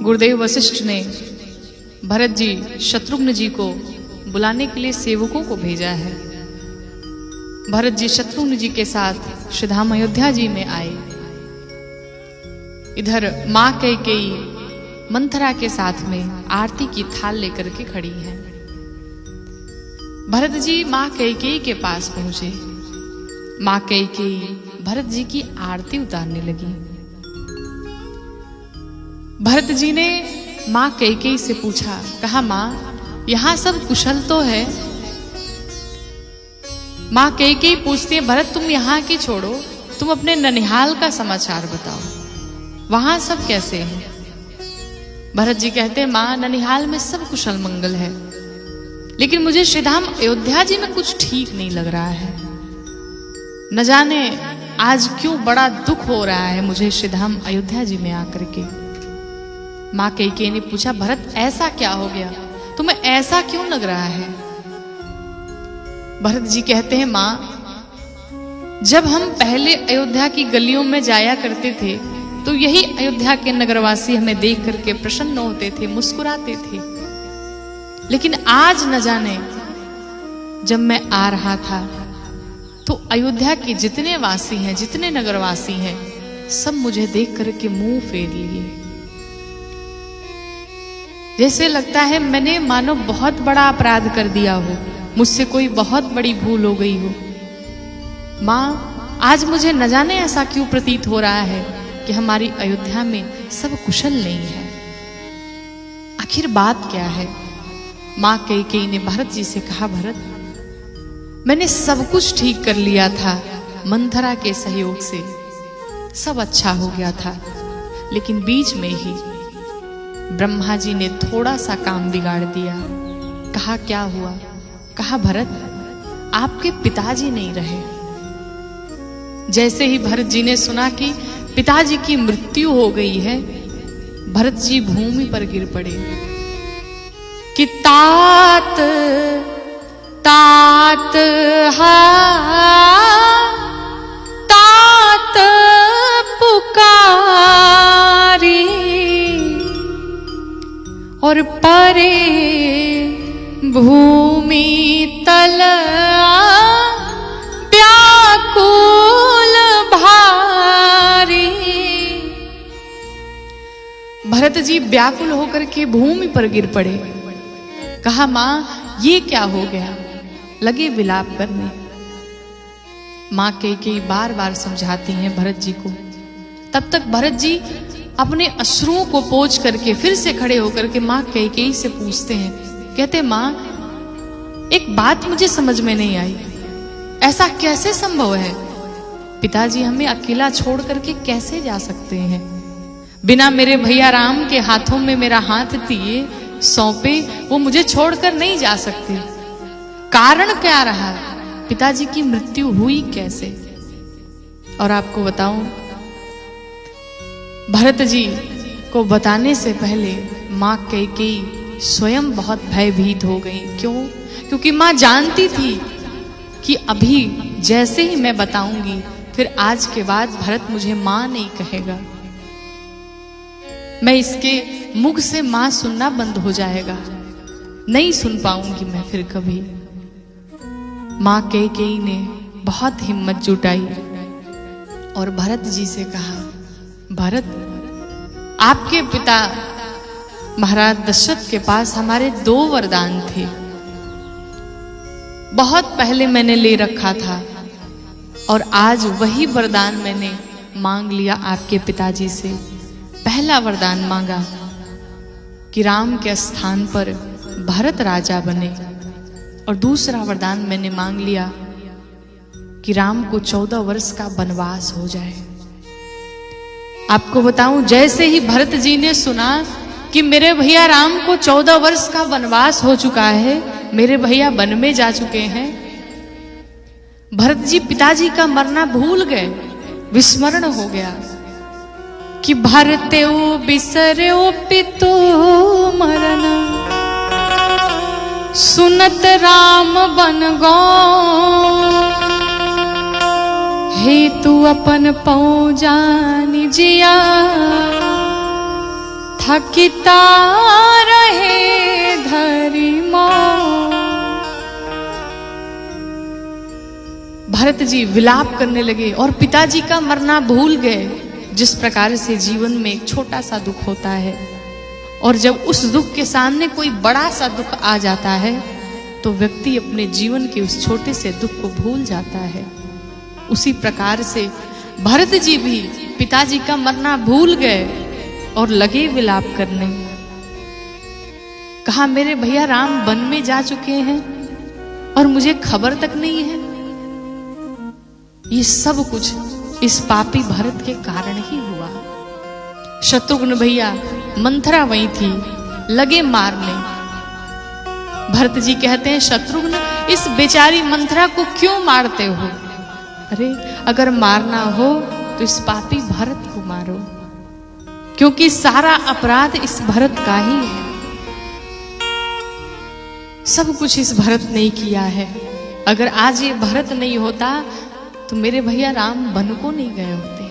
गुरुदेव वशिष्ठ ने भरत जी शत्रुघ्न जी को बुलाने के लिए सेवकों को भेजा है। भरत जी शत्रुघ्न जी के साथ श्रीधाम अयोध्या जी में आए। इधर मां कैकेयी मंथरा के साथ में आरती की थाल लेकर के खड़ी है। भरत जी मां कैकेयी के पास पहुंचे। मां कैकेयी भरत जी की आरती उतारने लगी। भरत जी ने मां कैकेयी से पूछा, कहा मां यहां सब कुशल तो है? मां कैकेयी पूछती है, भरत तुम यहां की छोड़ो, तुम अपने ननिहाल का समाचार बताओ, वहां सब कैसे हैं? भरत जी कहते हैं, मां ननिहाल में सब कुशल मंगल है, लेकिन मुझे श्रीधाम अयोध्या जी में कुछ ठीक नहीं लग रहा है। न जाने आज क्यों बड़ा दुख हो रहा है मुझे श्रीधाम अयोध्या जी में आकर के। मां कैकेयी ने पूछा, भरत ऐसा क्या हो गया, तुम्हें ऐसा क्यों लग रहा है? भरत जी कहते हैं, मां जब हम पहले अयोध्या की गलियों में जाया करते थे तो यही अयोध्या के नगरवासी हमें देख करके प्रसन्न होते थे, मुस्कुराते थे, लेकिन आज न जाने जब मैं आ रहा था तो अयोध्या के जितने वासी हैं, जितने नगरवासी हैं, सब मुझे देख करके मुंह फेर लिए। जैसे लगता है मैंने मानो बहुत बड़ा अपराध कर दिया हो, मुझसे कोई बहुत बड़ी भूल हो गई हो। मां आज मुझे न जाने ऐसा क्यों प्रतीत हो रहा है कि हमारी अयोध्या में सब कुशल नहीं है। आखिर बात क्या है? मां कैकेयी ने भरत जी से कहा, भरत मैंने सब कुछ ठीक कर लिया था, मंथरा के सहयोग से सब अच्छा हो गया था, लेकिन बीच में ही ब्रह्मा जी ने थोड़ा सा काम बिगाड़ दिया। कहा क्या हुआ? कहा भरत आपके पिताजी नहीं रहे। जैसे ही भरत जी ने सुना कि पिताजी की मृत्यु हो गई है, भरत जी भूमि पर गिर पड़े कि तात तात हा तात पुकारी और परे भूमि तल व्याकुल भारी। भरत जी व्याकुल होकर के भूमि पर गिर पड़े। कहा मां ये क्या हो गया? लगे विलाप करने। मां कैकेयी बार बार समझाती हैं भरत जी को। तब तक भरत जी अपने अश्रुओं को पोंछ करके फिर से खड़े होकर के मां कैकेयी से पूछते हैं, कहते मां एक बात मुझे समझ में नहीं आई, ऐसा कैसे संभव है? पिताजी हमें अकेला छोड़ करके कैसे जा सकते हैं? बिना मेरे भैया राम के हाथों में मेरा हाथ दिए सौंपे वो मुझे छोड़कर नहीं जा सकते। कारण क्या रहा? पिताजी की मृत्यु हुई कैसे? और आपको बताऊं, भरत जी को बताने से पहले मां कैकेयी स्वयं बहुत भयभीत हो गई। क्यों? क्योंकि मां जानती थी कि अभी जैसे ही मैं बताऊंगी फिर आज के बाद भरत मुझे मां नहीं कहेगा, मैं इसके मुख से मां सुनना बंद हो जाएगा, नहीं सुन पाऊंगी मैं फिर कभी। मां कैकेयी ने बहुत हिम्मत जुटाई और भरत जी से कहा, भरत आपके पिता महाराज दशरथ के पास हमारे 2 वरदान थे, बहुत पहले मैंने ले रखा था और आज वही वरदान मैंने मांग लिया आपके पिताजी से। पहला वरदान मांगा कि राम के स्थान पर भरत राजा बने, और दूसरा वरदान मैंने मांग लिया कि राम को 14 वर्ष का वनवास हो जाए। आपको बताऊं, जैसे ही भरत जी ने सुना कि मेरे भैया राम को 14 वर्ष का वनवास हो चुका है, मेरे भैया वन में जा चुके हैं, भरत जी पिताजी का मरना भूल गए, विस्मरण हो गया कि भरतेउ बिसरेउ पितु मरन, सुनत राम बन गो हेतु अपन पौ जानी जिया थकिता रहे धरी मोर। भरत जी विलाप करने लगे और पिताजी का मरना भूल गए। जिस प्रकार से जीवन में एक छोटा सा दुख होता है और जब उस दुख के सामने कोई बड़ा सा दुख आ जाता है तो व्यक्ति अपने जीवन के उस छोटे से दुख को भूल जाता है, उसी प्रकार से भरत जी भी पिताजी का मरना भूल गए और लगे विलाप करने। कहा मेरे भैया राम वन में जा चुके हैं और मुझे खबर तक नहीं है। ये सब कुछ इस पापी भरत के कारण ही हुआ। शत्रुघ्न भैया, मंथरा वहीं थी, लगे मारने। भरत जी कहते हैं शत्रुघ्न इस बेचारी मंथरा को क्यों मारते हो? अरे अगर मारना हो तो इस पापी भरत को मारो, क्योंकि सारा अपराध इस भरत का ही है। सब कुछ इस भरत ने किया है। अगर आज ये भरत नहीं होता तो मेरे भैया राम वन को नहीं गए होते।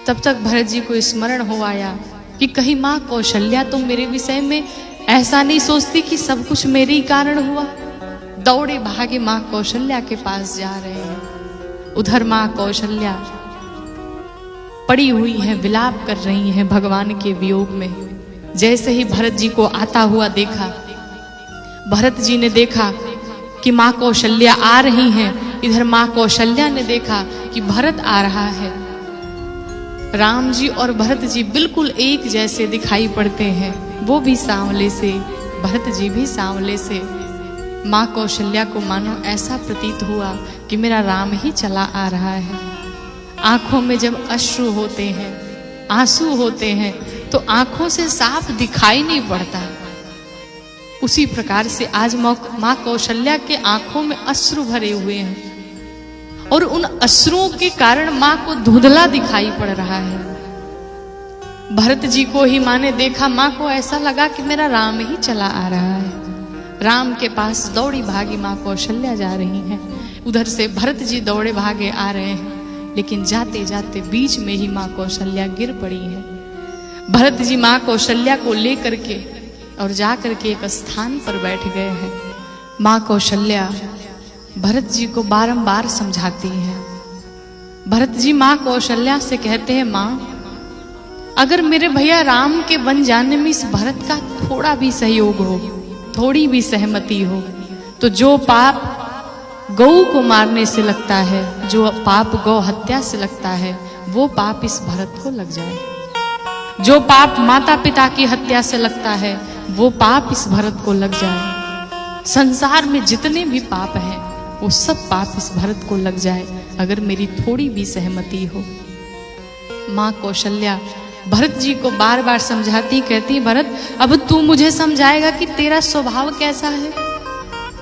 तब तक भरत जी को स्मरण हो आया कि कहीं माँ कौशल्या तो मेरे विषय में ऐसा नहीं सोचती कि सब कुछ मेरे ही कारण हुआ। दौड़े भागे माँ कौशल्या के पास जा रहे हैं। उधर माँ कौशल्या पड़ी हुई हैं, विलाप कर रही हैं भगवान के वियोग में। जैसे ही भरत जी को आता हुआ देखा, भरत जी ने देखा कि माँ कौशल्या आ रही हैं, इधर माँ कौशल्या ने देखा कि भरत आ रहा है। राम जी और भरत जी बिल्कुल एक जैसे दिखाई पड़ते हैं, वो भी सांवले से, भरत जी भी सांवले से। माँ कौशल्या को मानो ऐसा प्रतीत हुआ कि मेरा राम ही चला आ रहा है। आंखों में जब अश्रु होते हैं, आंसू होते हैं, तो आंखों से साफ दिखाई नहीं पड़ता। उसी प्रकार से आज माँ कौशल्या के आंखों में अश्रु भरे हुए हैं और उन अश्रुओं के कारण माँ को धुंधला दिखाई पड़ रहा है। भरत जी को ही माँ ने देखा, माँ को ऐसा लगा कि मेरा राम ही चला आ रहा है। राम के पास दौड़ी भागी माँ कौशल्या जा रही हैं, उधर से भरत जी दौड़े भागे आ रहे हैं, लेकिन जाते जाते बीच में ही माँ कौशल्या गिर पड़ी है। भरत जी माँ कौशल्या को लेकर के और जा करके एक स्थान पर बैठ गए हैं। माँ कौशल्या भरत जी को बारंबार समझाती हैं। भरत जी माँ कौशल्या से कहते हैं, माँ अगर मेरे भैया राम के वन जाने में इस भरत का थोड़ा भी सहयोग हो, थोड़ी भी सहमति हो, तो जो पाप गौ को मारने से लगता है, जो पाप गौ हत्या से लगता है, वो पाप इस भरत को लग जाए। जो पाप माता पिता की हत्या से लगता है, वो पाप इस भरत को लग जाए। संसार में जितने भी पाप हैं वो सब पाप इस भरत को लग जाए, अगर मेरी थोड़ी भी सहमति हो। माँ कौशल्या भरत जी को बार बार समझाती, कहती भरत अब तू मुझे समझाएगा कि तेरा स्वभाव कैसा है,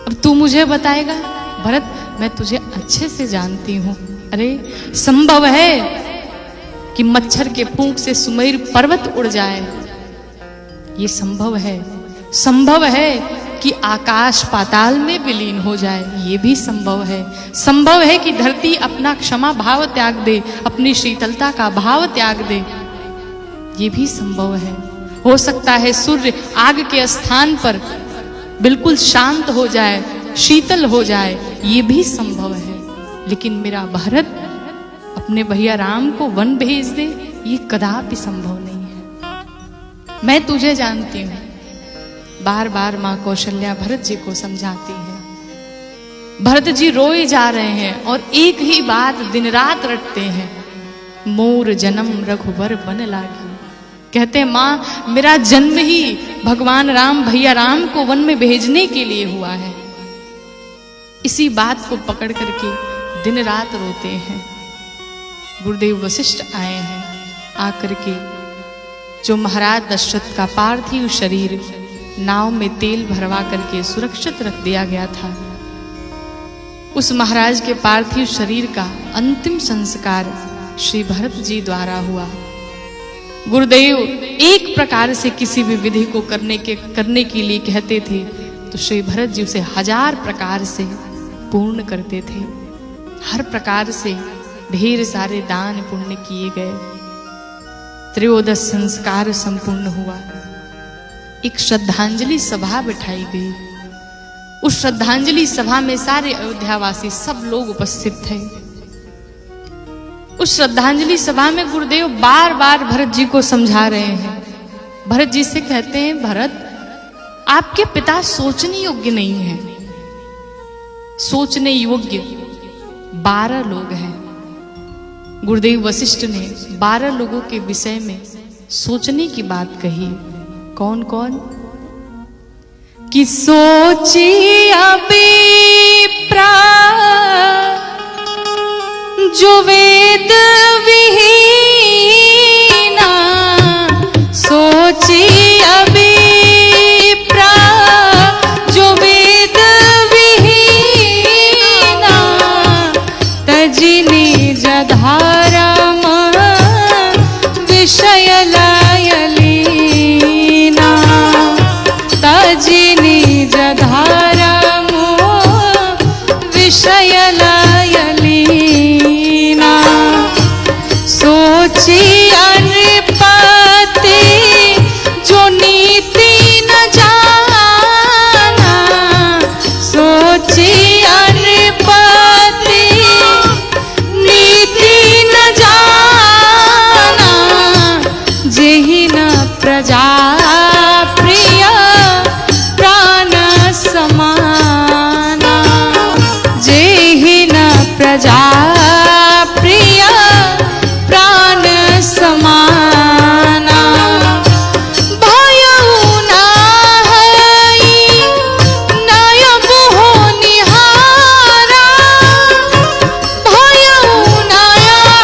अब तू मुझे बताएगा। भरत मैं तुझे अच्छे से जानती हूँ। अरे संभव है कि मच्छर के फूंक से सुमेर पर्वत उड़ जाए, ये संभव है। संभव है कि आकाश पाताल में विलीन हो जाए, ये भी संभव है। संभव है कि धरती अपना क्षमा भाव त्याग दे, अपनी शीतलता का भाव त्याग दे, ये भी संभव है। हो सकता है सूर्य आग के स्थान पर बिल्कुल शांत हो जाए, शीतल हो जाए, ये भी संभव है। लेकिन मेरा भरत अपने भैया राम को वन भेज दे, ये कदापि संभव नहीं है। मैं तुझे जानती हूँ। बार बार माँ कौशल्या भरत जी को समझाती है। भरत जी रोए जा रहे हैं और एक ही बात दिन रात रटते हैं, मोर जन्म रघुबर बन लागी। कहते हैं माँ मेरा जन्म ही भगवान राम भैया राम को वन में भेजने के लिए हुआ है। इसी बात को पकड़ करके दिन रात रोते हैं। गुरुदेव वशिष्ठ आए हैं, आकर के जो महाराज दशरथ का पार्थिव शरीर नाव में तेल भरवा करके सुरक्षित रख दिया गया था, उस महाराज के पार्थिव शरीर का अंतिम संस्कार श्री भरत जी द्वारा हुआ। गुरुदेव एक प्रकार से किसी भी विधि को करने के लिए कहते थे तो श्री भरत जी उसे 1000 प्रकार से पूर्ण करते थे। हर प्रकार से ढेर सारे दान पुण्य किए गए। त्रयोदश संस्कार संपूर्ण हुआ। एक श्रद्धांजलि सभा बिठाई गई। उस श्रद्धांजलि सभा में सारे अयोध्यावासी सब लोग उपस्थित थे। उस श्रद्धांजलि सभा में गुरुदेव बार बार भरत जी को समझा रहे हैं। भरत जी से कहते हैं, भरत आपके पिता सोचने योग्य नहीं है। सोचने योग्य 12 लोग हैं। गुरुदेव वशिष्ठ ने 12 लोगों के विषय में सोचने की बात कही। कौन कौन? कि सोची अभी जो वेद विहीना, सोची अभी जो वेद विहीना, तजिनी जधारम विषय लायलीना, तजिनी जधारम विषय लायलीना, सोची अनपति जो नीति न जाना, सोची अनपति नीति न जाना, जेहि न प्रजा प्रिय प्राण समाना, जेहि न प्रजा प्रिय प्राण समाना, भयउ ना हई नयब हो निहारा, भयउ ना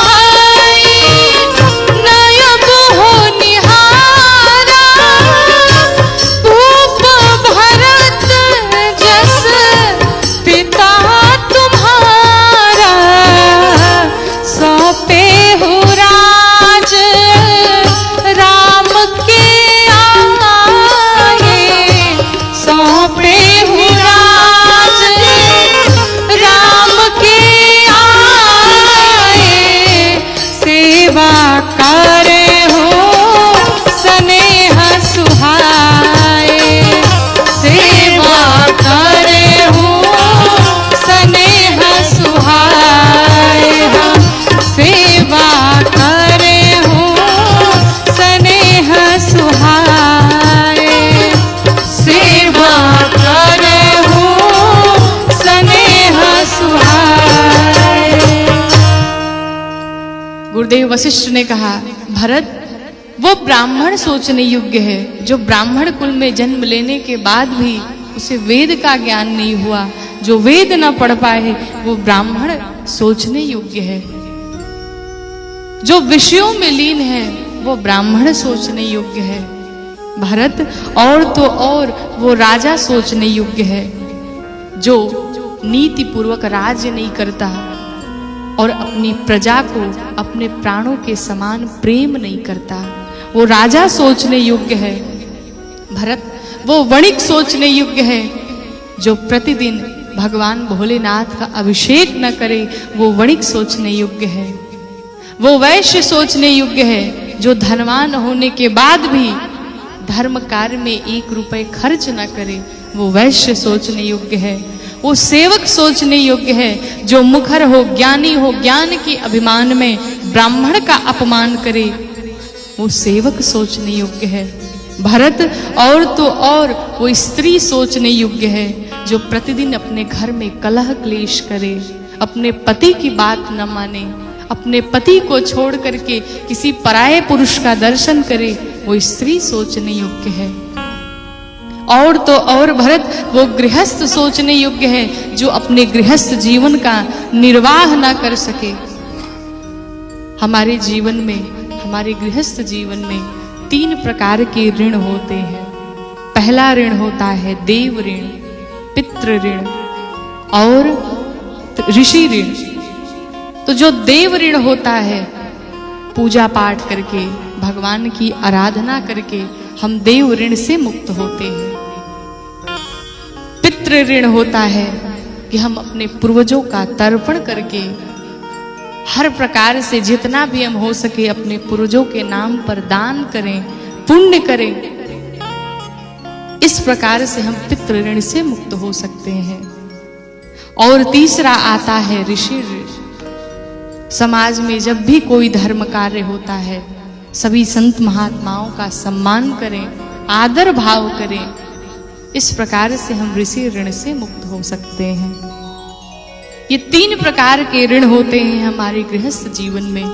हई नयब हो निहारा, भूप भरत जस पिता तुम्हारा, सौंपे हो राज राम के आगे, सौंपे हो राज राम के आगे, सेवा करे हो स्नेह सुहाए, सेवा करे हो स्नेह सुहाए, सेवा करे हो स्नेह सुहाए, सेवा करे हो स्नेह सुहाए। गुरुदेव वशिष्ठ ने कहा, भरत वो ब्राह्मण सोचने योग्य है जो ब्राह्मण कुल में जन्म लेने के बाद भी उसे वेद का ज्ञान नहीं हुआ, जो वेद न पढ़ पाए वो ब्राह्मण सोचने योग्य है। जो विषयों में लीन है वो ब्राह्मण सोचने योग्य है। भरत और तो और वो राजा सोचने योग्य है जो नीति पूर्वक राज्य नहीं करता और अपनी प्रजा को अपने प्राणों के समान प्रेम नहीं करता, वो राजा सोचने योग्य है। भरत वो वणिक सोचने योग्य है जो प्रतिदिन भगवान भोलेनाथ का अभिषेक न करे, वो वणिक सोचने योग्य है। वो वैश्य सोचने योग्य है जो धनवान होने के बाद भी धर्म कार्य में 1 रुपए खर्च न करे, वो वैश्य सोचने योग्य है। वो सेवक सोचने योग्य है जो मुखर हो, ज्ञानी हो, ज्ञान के अभिमान में ब्राह्मण का अपमान करे, वो सेवक सोचने योग्य है। भरत और तो और वो स्त्री सोचने योग्य है जो प्रतिदिन अपने घर में कलह क्लेश करे, अपने पति की बात न माने, अपने पति को छोड़ करके किसी पराये पुरुष का दर्शन करे, वो स्त्री सोचने योग्य है। और तो और भरत वो गृहस्थ सोचने योग्य है जो अपने गृहस्थ जीवन का निर्वाह ना कर सके। हमारे जीवन में, हमारे गृहस्थ जीवन में 3 प्रकार के ऋण होते हैं। पहला ऋण होता है देव ऋण, पितृ ऋण और ऋषि ऋण। तो जो देव ऋण होता है, पूजा पाठ करके, भगवान की आराधना करके हम देव ऋण से मुक्त होते हैं। पितृ ऋण होता है कि हम अपने पूर्वजों का तर्पण करके हर प्रकार से जितना भी हम हो सके अपने पूर्वजों के नाम पर दान करें, पुण्य करें। इस प्रकार से हम पितृ ऋण से मुक्त हो सकते हैं। और तीसरा आता है ऋषि ऋण। समाज में जब भी कोई धर्म कार्य होता है, सभी संत महात्माओं का सम्मान करें, आदर भाव करें। इस प्रकार से हम ऋषि ऋण से मुक्त हो सकते हैं। ये 3 प्रकार के ऋण होते हैं हमारे गृहस्थ जीवन में।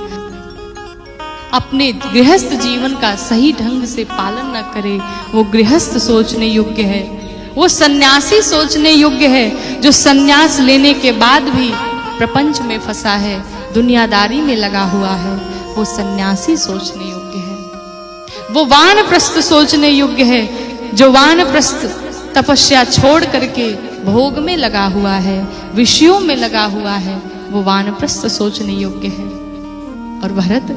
अपने गृहस्थ जीवन का सही ढंग से पालन न करे, वो गृहस्थ सोचने योग्य है। वो सन्यासी सोचने योग्य है, जो सन्यास लेने के बाद भी प्रपंच में फंसा है, दुनियादारी में लगा हुआ है, वो सन्यासी सोचने योग्य है। वो वानप्रस्थ सोचने योग्य है, जो वानप्रस्थ तपस्या छोड़ करके भोग में लगा हुआ है, विषयों में लगा हुआ है, वो वानप्रस्थ सोचने योग्य है। और भरत,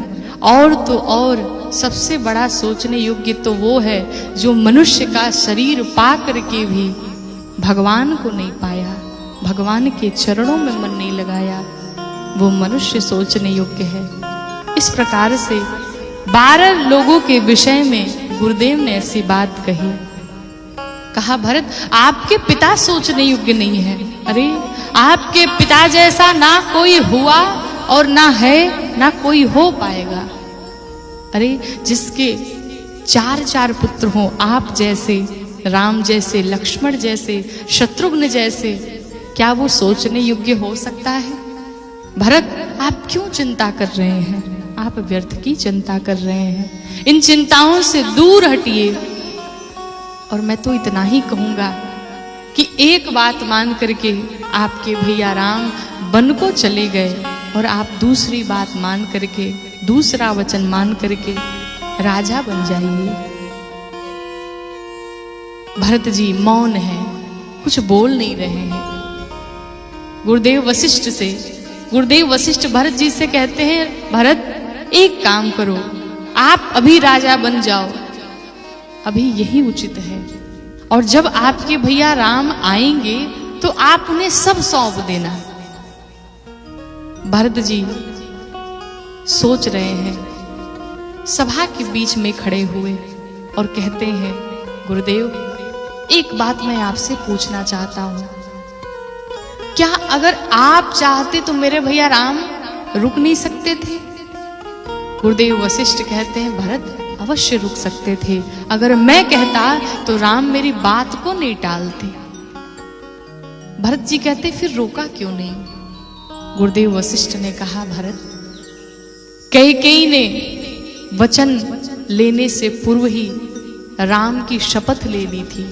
और तो और सबसे बड़ा सोचने योग्य तो वो है जो मनुष्य का शरीर पा करके भी भगवान को नहीं पाया, भगवान के चरणों में मन नहीं लगाया, वो मनुष्य सोचने योग्य है। इस प्रकार से 12 लोगों के विषय में गुरुदेव ने ऐसी बात कही। कहा, भरत आपके पिता सोचने योग्य नहीं है। अरे आपके पिता जैसा ना कोई हुआ और ना है, ना कोई हो पाएगा। अरे जिसके 4 पुत्र हों, आप जैसे, राम जैसे, लक्ष्मण जैसे, शत्रुघ्न जैसे, क्या वो सोचने योग्य हो सकता है? भरत आप क्यों चिंता कर रहे हैं? आप व्यर्थ की चिंता कर रहे हैं। इन चिंताओं से दूर हटिए। और मैं तो इतना ही कहूंगा कि एक बात मान करके आपके भैया राम वन को चले गए, और आप दूसरी बात मान करके, दूसरा वचन मान करके राजा बन जाइए। भरत जी मौन है, कुछ बोल नहीं रहे हैं। गुरुदेव वशिष्ठ भरत जी से कहते हैं, भरत एक काम करो, आप अभी राजा बन जाओ, अभी यही उचित है। और जब आपके भैया राम आएंगे तो आप उन्हें सब सौंप देना। भरत जी सोच रहे हैं, सभा के बीच में खड़े हुए और कहते हैं, गुरुदेव एक बात मैं आपसे पूछना चाहता हूं, क्या अगर आप चाहते तो मेरे भैया राम रुक नहीं सकते थे? गुरुदेव वशिष्ठ कहते हैं, भरत अवश्य रुक सकते थे, अगर मैं कहता तो राम मेरी बात को नहीं टालते। भरत जी कहते, फिर रोका क्यों नहीं? गुरुदेव वशिष्ठ ने कहा, भरत कैकेयी ने वचन लेने से पूर्व ही राम की शपथ ले ली थी।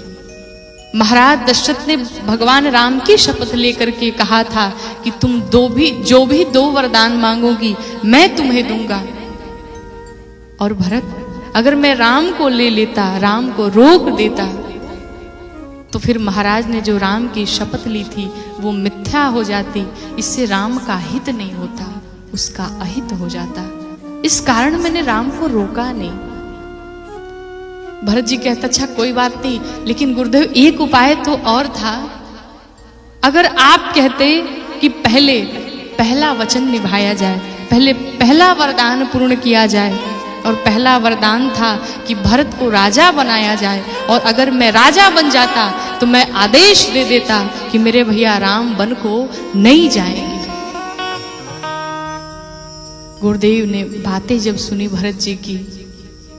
महाराज दशरथ ने भगवान राम की शपथ लेकर के कहा था कि तुम जो भी 2 वरदान मांगोगी मैं तुम्हें दूंगा। और भरत अगर मैं राम को ले लेता, राम को रोक देता, तो फिर महाराज ने जो राम की शपथ ली थी वो मिथ्या हो जाती, इससे राम का हित नहीं होता, उसका अहित हो जाता। इस कारण मैंने राम को रोका नहीं। भरत जी कहता, अच्छा कोई बात नहीं, लेकिन गुरुदेव एक उपाय तो और था। अगर आप कहते कि पहले पहला वचन निभाया जाए, पहले पहला वरदान पूर्ण किया जाए, और पहला वरदान था कि भरत को राजा बनाया जाए, और अगर मैं राजा बन जाता तो मैं आदेश दे देता कि मेरे भैया राम वन को नहीं जाएंगे। गुरुदेव ने बातें जब सुनी भरत जी की,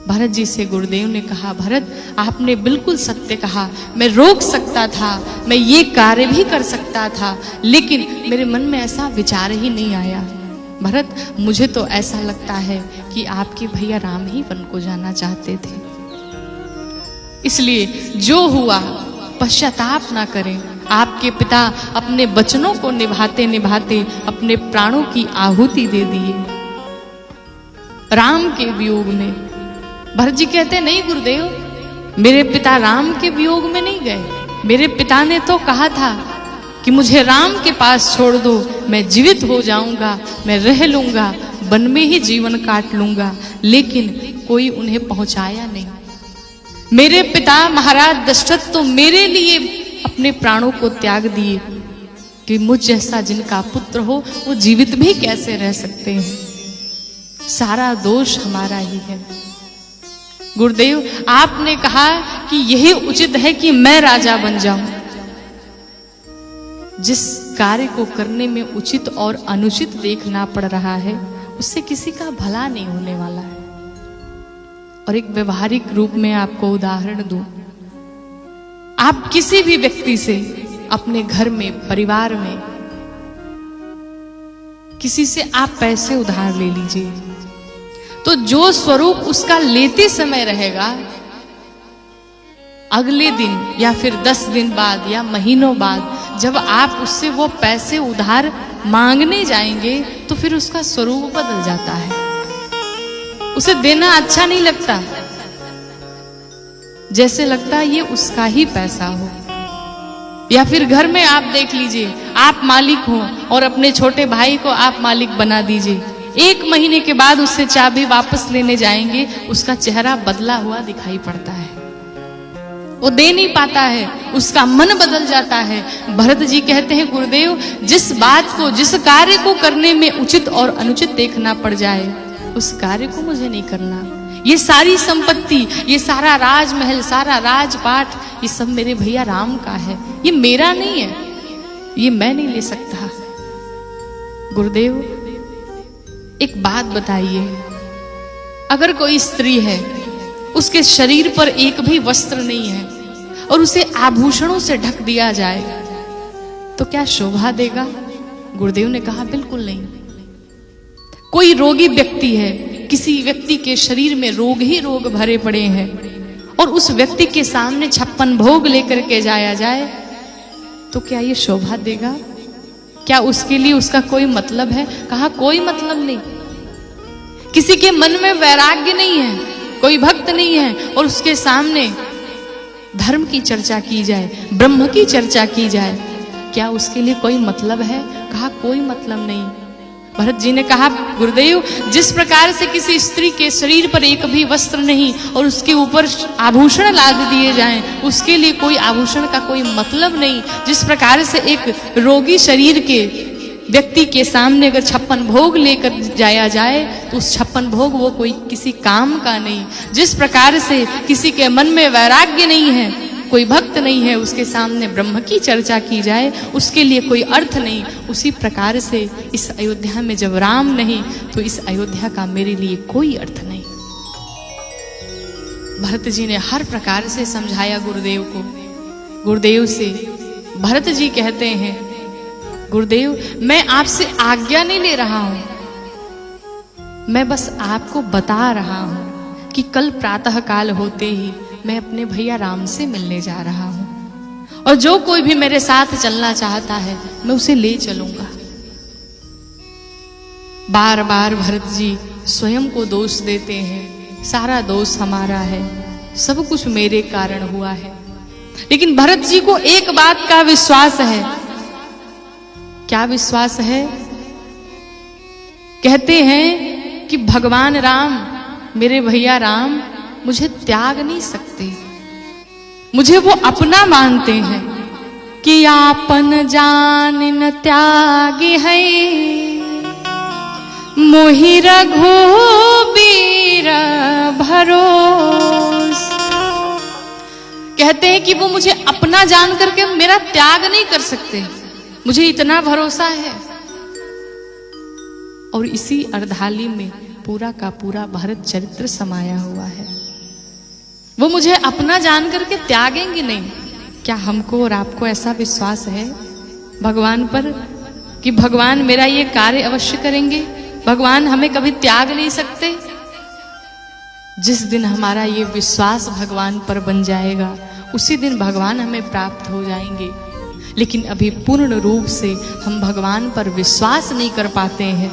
भरत जी से गुरुदेव ने कहा, भरत आपने बिल्कुल सत्य कहा, मैं रोक सकता था, मैं ये कार्य भी कर सकता था, लेकिन मेरे मन में ऐसा विचार ही नहीं आया। भरत मुझे तो ऐसा लगता है कि आपके भैया राम ही वन को जाना चाहते थे, इसलिए जो हुआ पश्चाताप ना करें। आपके पिता अपने वचनों को निभाते निभाते अपने प्राणों की आहुति दे दिए राम के वियोग में। भरत जी कहते, नहीं गुरुदेव, मेरे पिता राम के वियोग में नहीं गए, मेरे पिता ने तो कहा था कि मुझे राम के पास छोड़ दो, मैं जीवित हो जाऊंगा, मैं रह लूंगा, वन में ही जीवन काट लूंगा, लेकिन कोई उन्हें पहुंचाया नहीं। मेरे पिता महाराज दशरथ तो मेरे लिए अपने प्राणों को त्याग दिए, कि मुझ जैसा जिनका पुत्र हो वो जीवित भी कैसे रह सकते हैं। सारा दोष हमारा ही है। गुरुदेव, आपने कहा कि यही उचित है कि मैं राजा बन जाऊं। जिस कार्य को करने में उचित और अनुचित देखना पड़ रहा है उससे किसी का भला नहीं होने वाला है। और एक व्यवहारिक रूप में आपको उदाहरण दूं, आप किसी भी व्यक्ति से अपने घर में, परिवार में किसी से आप पैसे उधार ले लीजिए, तो जो स्वरूप उसका लेते समय रहेगा, अगले दिन या फिर 10 दिन बाद या महीनों बाद जब आप उससे वो पैसे उधार मांगने जाएंगे तो फिर उसका स्वरूप बदल जाता है। उसे देना अच्छा नहीं लगता, जैसे लगता है ये उसका ही पैसा हो। या फिर घर में आप देख लीजिए, आप मालिक हो और अपने छोटे भाई को आप मालिक बना दीजिए, 1 महीने के बाद उससे चाबी वापस लेने जाएंगे, उसका चेहरा बदला हुआ दिखाई पड़ता है, वो दे नहीं पाता है, उसका मन बदल जाता है। भरत जी कहते हैं, गुरुदेव, जिस बात को, जिस कार्य को करने में उचित और अनुचित देखना पड़ जाए उस कार्य को मुझे नहीं करना। ये सारी संपत्ति, ये सारा राजमहल, सारा राजपाट, ये सब मेरे भैया राम का है, ये मेरा नहीं है, ये मैं नहीं ले सकता। गुरुदेव, एक बात बताइए, अगर कोई स्त्री है, उसके शरीर पर एक भी वस्त्र नहीं है और उसे आभूषणों से ढक दिया जाए तो क्या शोभा देगा? गुरुदेव ने कहा, बिल्कुल नहीं। कोई रोगी व्यक्ति है, किसी व्यक्ति के शरीर में रोग ही रोग भरे पड़े हैं और उस व्यक्ति के सामने 56 भोग लेकर के जाया जाए तो क्या ये शोभा देगा? क्या उसके लिए उसका कोई मतलब है? कहा, कोई मतलब नहीं। किसी के मन में वैराग्य नहीं है, कोई भक्त नहीं है और उसके सामने धर्म की चर्चा की जाए, ब्रह्म की चर्चा की जाए, क्या उसके लिए कोई मतलब है? कहा, कोई मतलब नहीं। भरत जी ने कहा, गुरुदेव, जिस प्रकार से किसी स्त्री के शरीर पर एक भी वस्त्र नहीं और उसके ऊपर आभूषण लाद दिए जाएं, उसके लिए कोई आभूषण का कोई मतलब नहीं। जिस प्रकार से एक रोगी शरीर के व्यक्ति के सामने अगर 56 भोग लेकर जाया जाए तो उस 56 भोग वो कोई किसी काम का नहीं। जिस प्रकार से किसी के मन में वैराग्य नहीं है, कोई भक्त नहीं है, उसके सामने ब्रह्म की चर्चा की जाए उसके लिए कोई अर्थ नहीं, उसी प्रकार से इस अयोध्या में जब राम नहीं तो इस अयोध्या का मेरे लिए कोई अर्थ नहीं। भरत जी ने हर प्रकार से समझाया गुरुदेव को। गुरुदेव से भरत जी कहते हैं, गुरुदेव, मैं आपसे आज्ञा नहीं ले रहा हूं, मैं बस आपको बता रहा हूं कि कल प्रातः काल होते ही मैं अपने भैया राम से मिलने जा रहा हूं और जो कोई भी मेरे साथ चलना चाहता है मैं उसे ले चलूंगा। बार बार भरत जी स्वयं को दोष देते हैं, सारा दोष हमारा है, सब कुछ मेरे कारण हुआ है। लेकिन भरत जी को एक बात का विश्वास है। क्या विश्वास है? कहते हैं कि भगवान राम, मेरे भैया राम मुझे त्याग नहीं सकते, मुझे वो अपना मानते हैं कि आपन जान न त्यागी है, मोहि रघुबीर भरोस। कहते हैं कि वो मुझे अपना जान करके मेरा त्याग नहीं कर सकते, मुझे इतना भरोसा है। और इसी अर्धाली में पूरा का पूरा भरत चरित्र समाया हुआ है। वो मुझे अपना जान करके त्यागेंगे नहीं। क्या हमको और आपको ऐसा विश्वास है भगवान पर कि भगवान मेरा ये कार्य अवश्य करेंगे, भगवान हमें कभी त्याग नहीं सकते? जिस दिन हमारा ये विश्वास भगवान पर बन जाएगा उसी दिन भगवान हमें प्राप्त हो जाएंगे। लेकिन अभी पूर्ण रूप से हम भगवान पर विश्वास नहीं कर पाते हैं।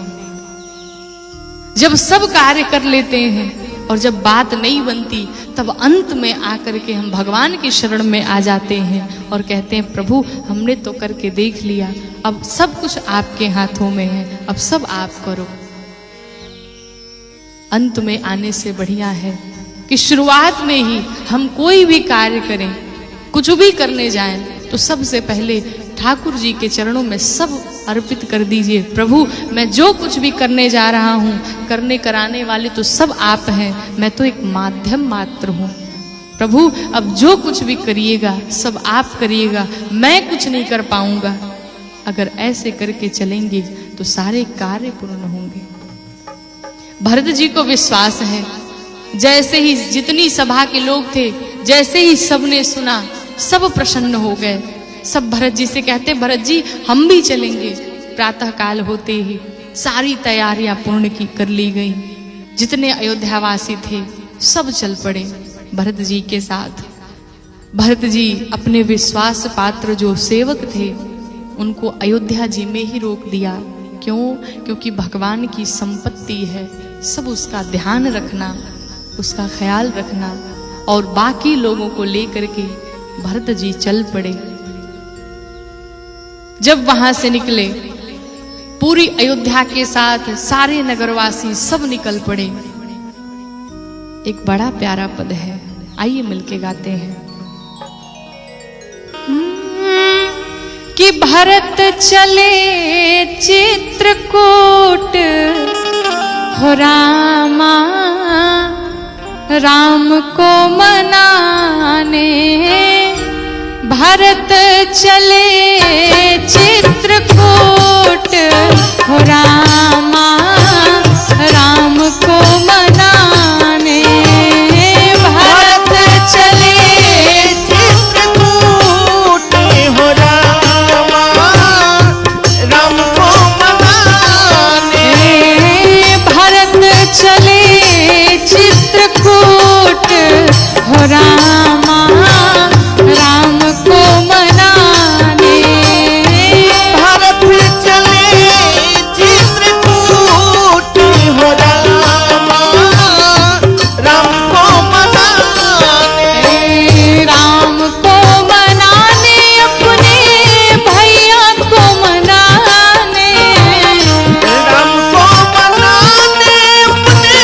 जब सब कार्य कर लेते हैं और जब बात नहीं बनती तब अंत में आकर के हम भगवान की शरण में आ जाते हैं और कहते हैं, प्रभु हमने तो करके देख लिया, अब सब कुछ आपके हाथों में है, अब सब आप करो। अंत में आने से बढ़िया है कि शुरुआत में ही हम कोई भी कार्य करें, कुछ भी करने जाएं तो सबसे पहले ठाकुर जी के चरणों में सब अर्पित कर दीजिए। प्रभु मैं जो कुछ भी करने जा रहा हूँ, करने कराने वाले तो सब आप हैं, मैं तो एक माध्यम मात्र हूँ। प्रभु अब जो कुछ भी करिएगा सब आप करिएगा, मैं कुछ नहीं कर पाऊंगा। अगर ऐसे करके चलेंगे तो सारे कार्य पूर्ण होंगे। भरत जी को विश्वास है, जैसे ही जितनी सभा के लोग थे, जैसे ही सबने सुना, सब प्रसन्न हो गए। सब भरत जी से कहते, भरत जी हम भी चलेंगे। प्रातः काल होते ही सारी तैयारियां पूर्ण की कर ली गई। जितने अयोध्यावासी थे सब चल पड़े भरत जी के साथ। भरत जी अपने विश्वास पात्र जो सेवक थे उनको अयोध्या जी में ही रोक दिया। क्यों? क्योंकि भगवान की संपत्ति है, सब उसका ध्यान रखना, उसका ख्याल रखना। और बाकी लोगों को लेकर के भरत जी चल पड़े। जब वहां से निकले, पूरी अयोध्या के साथ सारे नगरवासी सब निकल पड़े। एक बड़ा प्यारा पद है, आइए मिलके गाते हैं। कि भरत चले चित्रकूट हो रामा, राम को मनाने। भरत चले चित्रकूट हो रामा, राम को मनाने। भरत चले चित्रकूट हो रामा, राम को मनाने। भरत चले चित्रकूट हो रामा, राम को मनाने। भरत चले चित्रकूट हो रामा, राम को मनाने। राम को मनाने, अपने भैया को मनाने। राम को मनाने, अपने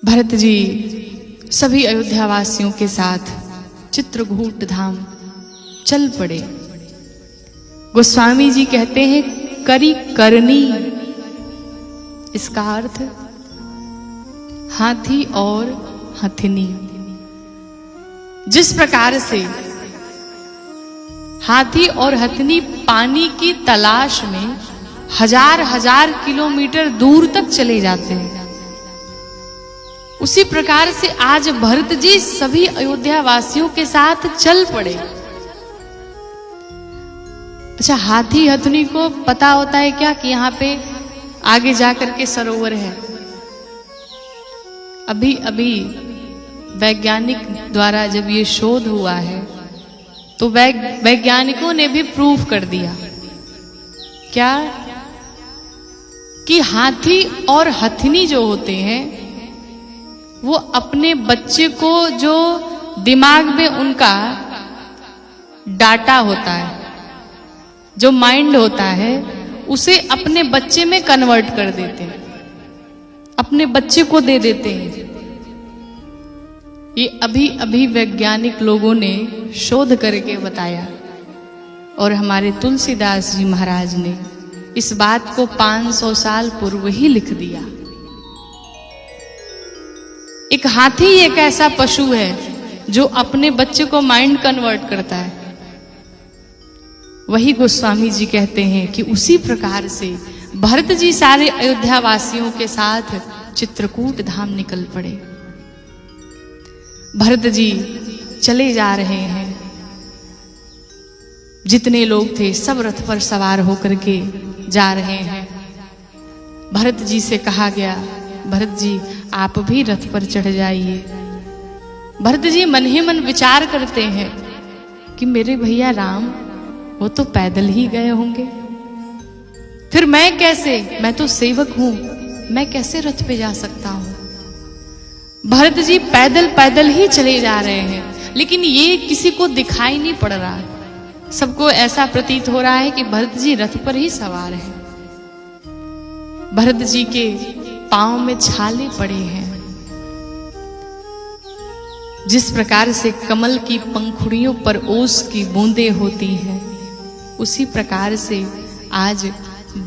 भरत जी सभी अयोध्या वासियों के साथ चित्रकूट धाम चल पड़े। गोस्वामी जी कहते हैं करी करनी, इसका अर्थ हाथी और हथिनी। जिस प्रकार से हाथी और हथिनी पानी की तलाश में हजार हजार किलोमीटर दूर तक चले जाते हैं, उसी प्रकार से आज भरत जी सभी अयोध्या वासियों के साथ चल पड़े। अच्छा, हाथी हथनी को पता होता है क्या कि यहाँ पे आगे जाकर के सरोवर है? अभी अभी वैज्ञानिक द्वारा जब ये शोध हुआ है तो वैज्ञानिकों ने भी प्रूव कर दिया क्या कि हाथी और हथनी जो होते हैं वो अपने बच्चे को, जो दिमाग में उनका डाटा होता है, जो माइंड होता है, उसे अपने बच्चे में कन्वर्ट कर देते हैं, अपने बच्चे को दे देते हैं। ये अभी अभी वैज्ञानिक लोगों ने शोध करके बताया और हमारे तुलसीदास जी महाराज ने इस बात को 500 साल पूर्व ही लिख दिया। एक हाथी एक ऐसा पशु है जो अपने बच्चे को माइंड कन्वर्ट करता है। वही गोस्वामी जी कहते हैं कि उसी प्रकार से भरत जी सारे अयोध्या वासियों के साथ चित्रकूट धाम निकल पड़े। भरत जी चले जा रहे हैं, जितने लोग थे सब रथ पर सवार होकर के जा रहे हैं। भरत जी से कहा गया, भरत जी आप भी रथ पर चढ़ जाइए। भरत जी मन ही मन विचार करते हैं कि मेरे भैया राम वो तो पैदल ही गए होंगे, फिर मैं कैसे, मैं तो सेवक हूं, मैं कैसे रथ पे जा सकता हूं। भरत जी पैदल पैदल ही चले जा रहे हैं, लेकिन ये किसी को दिखाई नहीं पड़ रहा है। सबको ऐसा प्रतीत हो रहा है कि भरत जी रथ पर ही सवार हैं। भरत जी के पांव में छाले पड़े हैं। जिस प्रकार से कमल की पंखुड़ियों पर ओस की बूंदें होती हैं, उसी प्रकार से आज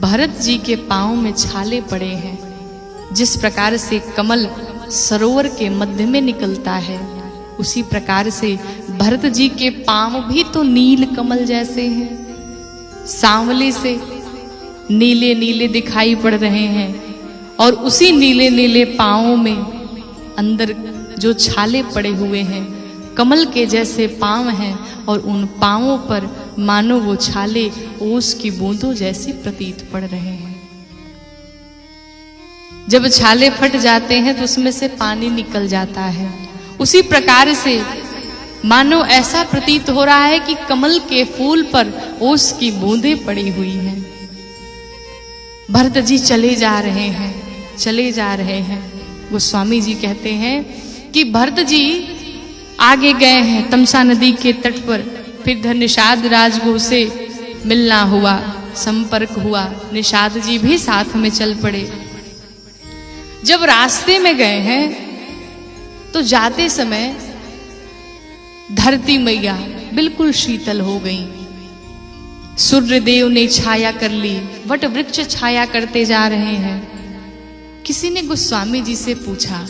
भरत जी के पांव में छाले पड़े हैं। जिस प्रकार से कमल सरोवर के मध्य में निकलता है, उसी प्रकार से भरत जी के पांव भी तो नील कमल जैसे हैं, सांवले से नीले नीले दिखाई पड़ रहे हैं। और उसी नीले नीले पांवों में अंदर जो छाले पड़े हुए हैं, कमल के जैसे पांव हैं, और उन पांवों पर मानो वो छाले ओस की बूंदों जैसी प्रतीत पड़ रहे हैं। जब छाले फट जाते हैं तो उसमें से पानी निकल जाता है। उसी प्रकार से मानो ऐसा प्रतीत हो रहा है कि कमल के फूल पर ओस की बूंदें पड़ी हुई हैं। भरत जी चले जा रहे हैं, चले जा रहे हैं। गोस्वामी जी कहते हैं कि भरत जी आगे गए हैं तमसा नदी के तट पर, फिर इधर निषाद राजगुरु से मिलना हुआ, संपर्क हुआ, निषाद जी भी साथ में चल पड़े। जब रास्ते में गए हैं तो जाते समय धरती मैया बिल्कुल शीतल हो गई। सूर्यदेव ने छाया कर ली, वट वृक्ष छाया करते जा रहे हैं। किसी ने गोस्वामी जी से पूछा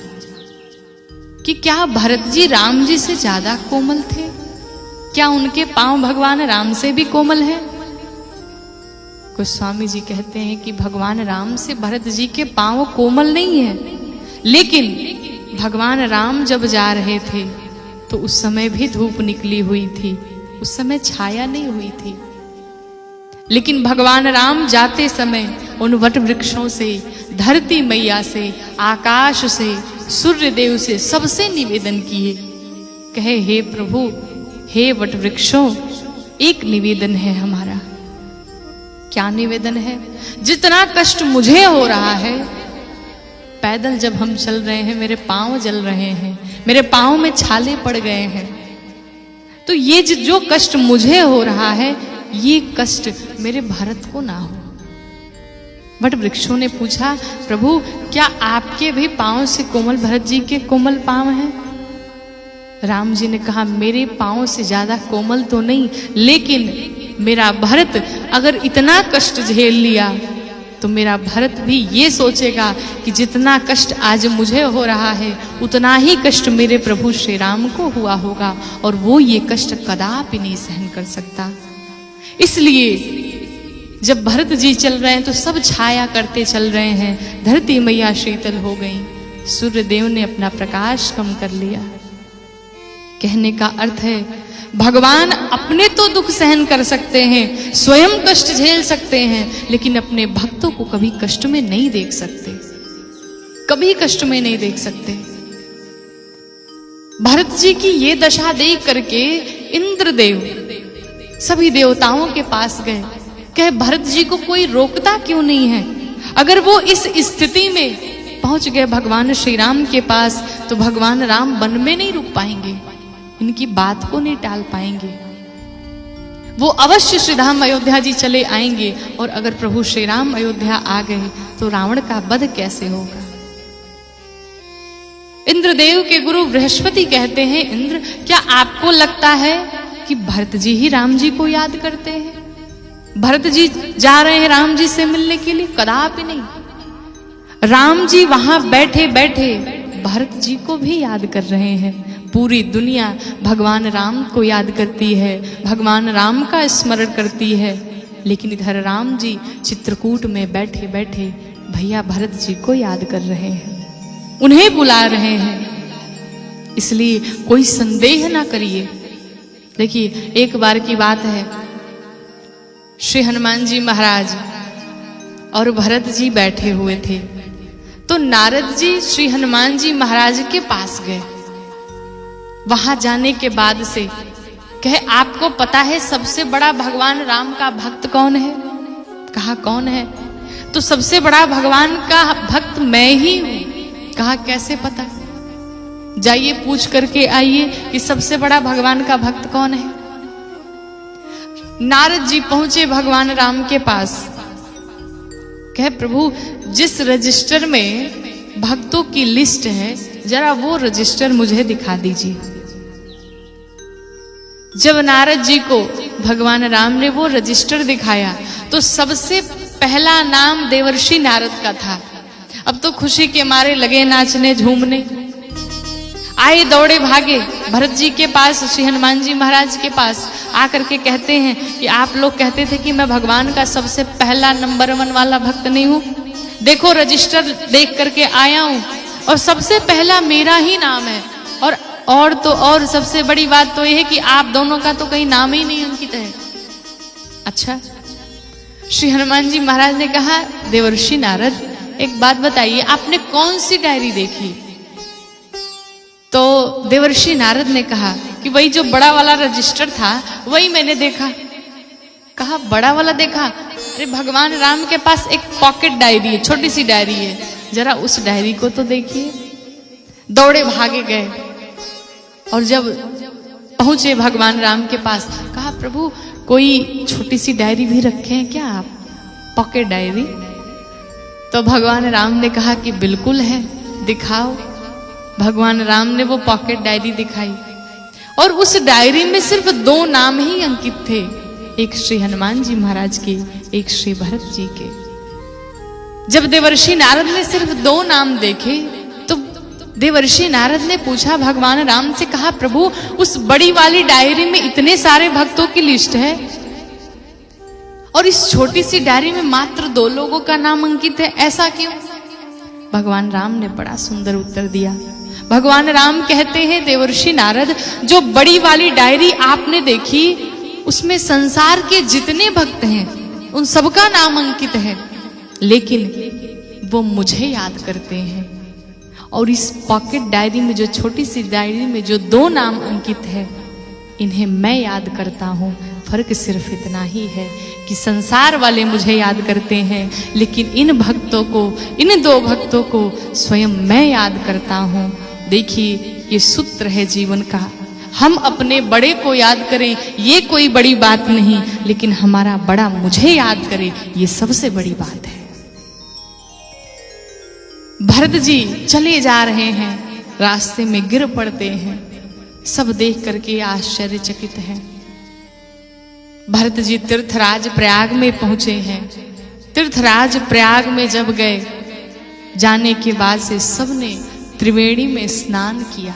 कि क्या भरत जी राम जी से ज्यादा कोमल थे? क्या उनके पांव भगवान राम से भी कोमल हैं? गोस्वामी जी कहते हैं कि भगवान राम से भरत जी के पांव कोमल नहीं है, लेकिन भगवान राम जब जा रहे थे तो उस समय भी धूप निकली हुई थी, उस समय छाया नहीं हुई थी। लेकिन भगवान राम जाते समय उन वट वृक्षों से, धरती मैया से, आकाश से, सूर्य देव से सबसे निवेदन किए, कहे हे प्रभु, हे वट वृक्षों, एक निवेदन है हमारा। क्या निवेदन है? जितना कष्ट मुझे हो रहा है, पैदल जब हम चल रहे हैं मेरे पांव जल रहे हैं, मेरे पांव में छाले पड़ गए हैं, तो ये जो कष्ट मुझे हो रहा है, ये कष्ट मेरे भरत को ना हो। वट वृक्षों ने पूछा, प्रभु क्या आपके भी पांव से कोमल भरत जी के कोमल पांव हैं? राम जी ने कहा, मेरे पांव से ज्यादा कोमल तो नहीं, लेकिन मेरा भरत अगर इतना कष्ट झेल लिया तो मेरा भरत भी ये सोचेगा कि जितना कष्ट आज मुझे हो रहा है उतना ही कष्ट मेरे प्रभु श्री राम को हुआ होगा, और वो ये कष्ट कदापि नहीं सहन कर सकता। इसलिए जब भरत जी चल रहे हैं तो सब छाया करते चल रहे हैं। धरती मैया शीतल हो गई, सूर्य देव ने अपना प्रकाश कम कर लिया। कहने का अर्थ है, भगवान अपने तो दुख सहन कर सकते हैं, स्वयं कष्ट झेल सकते हैं, लेकिन अपने भक्तों को कभी कष्ट में नहीं देख सकते, कभी कष्ट में नहीं देख सकते। भरत जी की ये दशा देख करके इंद्रदेव सभी देवताओं के पास गए, कहे भरत जी को कोई रोकता क्यों नहीं है? अगर वो इस स्थिति में पहुंच गए भगवान श्री राम के पास तो भगवान राम वन में नहीं रुक पाएंगे, इनकी बात को नहीं टाल पाएंगे, वो अवश्य श्री धाम अयोध्या जी चले आएंगे। और अगर प्रभु श्री राम अयोध्या आ गए तो रावण का वध कैसे होगा? इंद्रदेव के गुरु बृहस्पति कहते हैं, इंद्र क्या आपको लगता है कि भरत जी ही राम जी को याद करते हैं? भरत जी जा रहे हैं राम जी से मिलने के लिए? कदापि नहीं। राम जी वहां बैठे बैठे भरत जी को भी याद कर रहे हैं। पूरी दुनिया भगवान राम को याद करती है, भगवान राम का स्मरण करती है, लेकिन इधर राम जी चित्रकूट में बैठे बैठे भैया भरत जी को याद कर रहे हैं, उन्हें बुला रहे हैं। इसलिए कोई संदेह ना करिए। देखिए, एक बार की बात है, श्री हनुमान जी महाराज और भरत जी बैठे हुए थे, तो नारद जी श्री हनुमान जी महाराज के पास गए। वहां जाने के बाद से कहे, आपको पता है सबसे बड़ा भगवान राम का भक्त कौन है? कहा कौन है? तो सबसे बड़ा भगवान का भक्त मैं ही हूं। कहा कैसे पता? जाइए पूछ करके आइए कि सबसे बड़ा भगवान का भक्त कौन है। नारद जी पहुंचे भगवान राम के पास, कहे प्रभु जिस रजिस्टर में भक्तों की लिस्ट है जरा वो रजिस्टर मुझे दिखा दीजिए। जब नारद जी को भगवान राम ने वो रजिस्टर दिखाया तो सबसे पहला नाम देवर्षि नारद का था। अब तो खुशी के मारे लगे नाचने झूमने, आए दौड़े भागे भरत जी के पास, श्री हनुमान जी महाराज के पास आकर के कहते हैं कि आप लोग कहते थे कि मैं भगवान का सबसे पहला नंबर 1 वाला भक्त नहीं हूं, देखो रजिस्टर देख करके आया हूं और सबसे पहला मेरा ही नाम है। और तो और सबसे बड़ी बात तो यह है कि आप दोनों का तो कहीं नाम ही नहीं अंकित है। अच्छा, श्री हनुमान जी महाराज ने कहा, देवर्षि नारद एक बात बताइए, आपने कौन सी डायरी देखी? तो देवर्षि नारद ने कहा कि वही जो बड़ा वाला रजिस्टर था वही मैंने देखा। कहा बड़ा वाला देखा? अरे भगवान राम के पास एक पॉकेट डायरी है, छोटी सी डायरी है, जरा उस डायरी को तो देखिए। दौड़े भागे गए और जब पहुंचे भगवान राम के पास, कहा प्रभु कोई छोटी सी डायरी भी रखे हैं क्या आप, पॉकेट डायरी? तो भगवान राम ने कहा कि बिल्कुल है, दिखाओ। भगवान राम ने वो पॉकेट डायरी दिखाई और उस डायरी में सिर्फ 2 नाम ही अंकित थे, एक श्री हनुमान जी महाराज के, एक श्री भरत जी के। जब देवर्षि नारद ने सिर्फ 2 नाम देखे तो देवर्षि नारद ने पूछा भगवान राम से, कहा प्रभु उस बड़ी वाली डायरी में इतने सारे भक्तों की लिस्ट है और इस छोटी सी डायरी में मात्र 2 लोगों का नाम अंकित है, ऐसा क्यों? भगवान राम ने बड़ा सुंदर उत्तर दिया। भगवान राम कहते हैं, देवर्षि नारद जो बड़ी वाली डायरी आपने देखी उसमें संसार के जितने भक्त हैं उन सबका नाम अंकित है, लेकिन वो मुझे याद करते हैं। और इस पॉकेट डायरी में, जो छोटी सी डायरी में जो 2 नाम अंकित है, इन्हें मैं याद करता हूँ। फर्क सिर्फ इतना ही है कि संसार वाले मुझे याद करते हैं, लेकिन इन भक्तों को, इन 2 भक्तों को स्वयं मैं याद करता हूँ। देखिए, ये सूत्र है जीवन का। हम अपने बड़े को याद करें ये कोई बड़ी बात नहीं, लेकिन हमारा बड़ा मुझे याद करे ये सबसे बड़ी बात है। भरत जी चले जा रहे हैं, रास्ते में गिर पड़ते हैं। सब देख करके आश्चर्यचकित हैं। भरत जी तीर्थराज प्रयाग में पहुंचे हैं। तीर्थराज प्रयाग में जब गए, जाने के बाद से सबने त्रिवेणी में स्नान किया।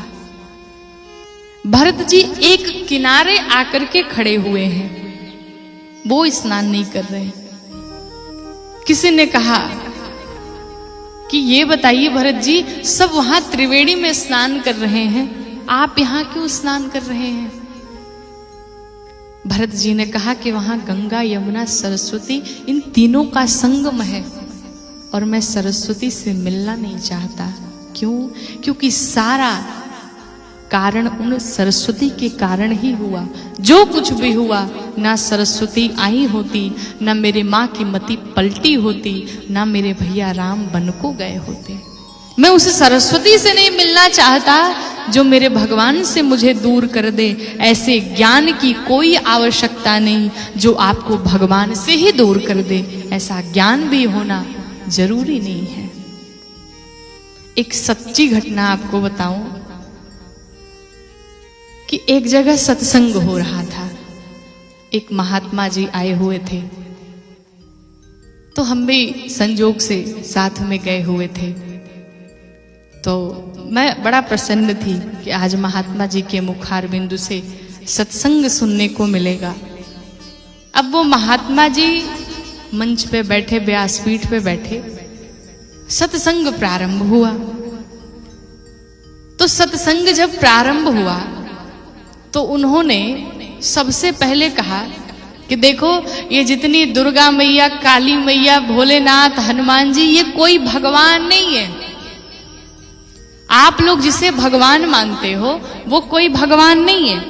भरत जी एक किनारे आकर के खड़े हुए हैं, वो स्नान नहीं कर रहे। किसी ने कहा कि ये बताइए भरत जी, सब वहां त्रिवेणी में स्नान कर रहे हैं, आप यहां क्यों स्नान कर रहे हैं? भरत जी ने कहा कि वहां गंगा, यमुना, सरस्वती, इन तीनों का संगम है और मैं सरस्वती से मिलना नहीं चाहता। क्यों? क्योंकि सारा कारण उन सरस्वती के कारण ही हुआ। जो कुछ भी हुआ, ना सरस्वती आई होती, ना मेरे माँ की मति पलटी होती, ना मेरे भैया राम वन को गए होते। मैं उस सरस्वती से नहीं मिलना चाहता जो मेरे भगवान से मुझे दूर कर दे। ऐसे ज्ञान की कोई आवश्यकता नहीं जो आपको भगवान से ही दूर कर दे। ऐसा ज्ञान भी होना जरूरी नहीं है। एक सच्ची घटना आपको बताऊं कि एक जगह सत्संग हो रहा था। एक महात्मा जी आए हुए थे, तो हम भी संजोग से साथ में गए हुए थे। तो मैं बड़ा प्रसन्न थी कि आज महात्मा जी के मुखार बिंदु से सत्संग सुनने को मिलेगा। अब वो महात्मा जी मंच पे बैठे, व्यासपीठ पे बैठे, सत्संग प्रारंभ हुआ। तो सत्संग जब प्रारंभ हुआ तो उन्होंने सबसे पहले कहा कि देखो, ये जितनी दुर्गा मैया, काली मैया, भोलेनाथ, हनुमान जी, ये कोई भगवान नहीं है। आप लोग जिसे भगवान मानते हो वो कोई भगवान नहीं है।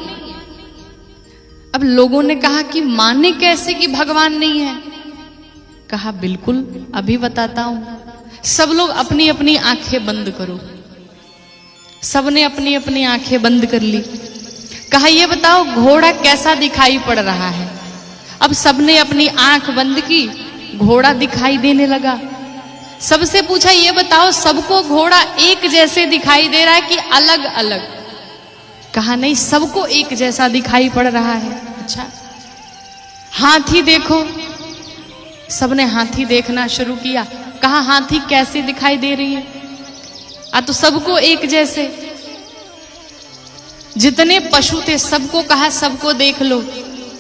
अब लोगों ने कहा कि माने कैसे कि भगवान नहीं है? कहा बिल्कुल, अभी बताता हूं। सब लोग अपनी अपनी आंखें बंद करो। सबने अपनी अपनी आंखें बंद कर ली। कहा ये बताओ घोड़ा कैसा दिखाई पड़ रहा है? अब सबने अपनी आंख बंद की, घोड़ा दिखाई देने लगा। सबसे पूछा ये बताओ सबको घोड़ा एक जैसे दिखाई दे रहा है कि अलग अलग? कहा नहीं, सबको एक जैसा दिखाई पड़ रहा है। अच्छा, हाथी देखो। सबने हाथी देखना शुरू किया। कहा हाथी कैसे दिखाई दे रही है? तो सबको एक जैसे। जितने पशु थे सबको कहा सबको देख लो,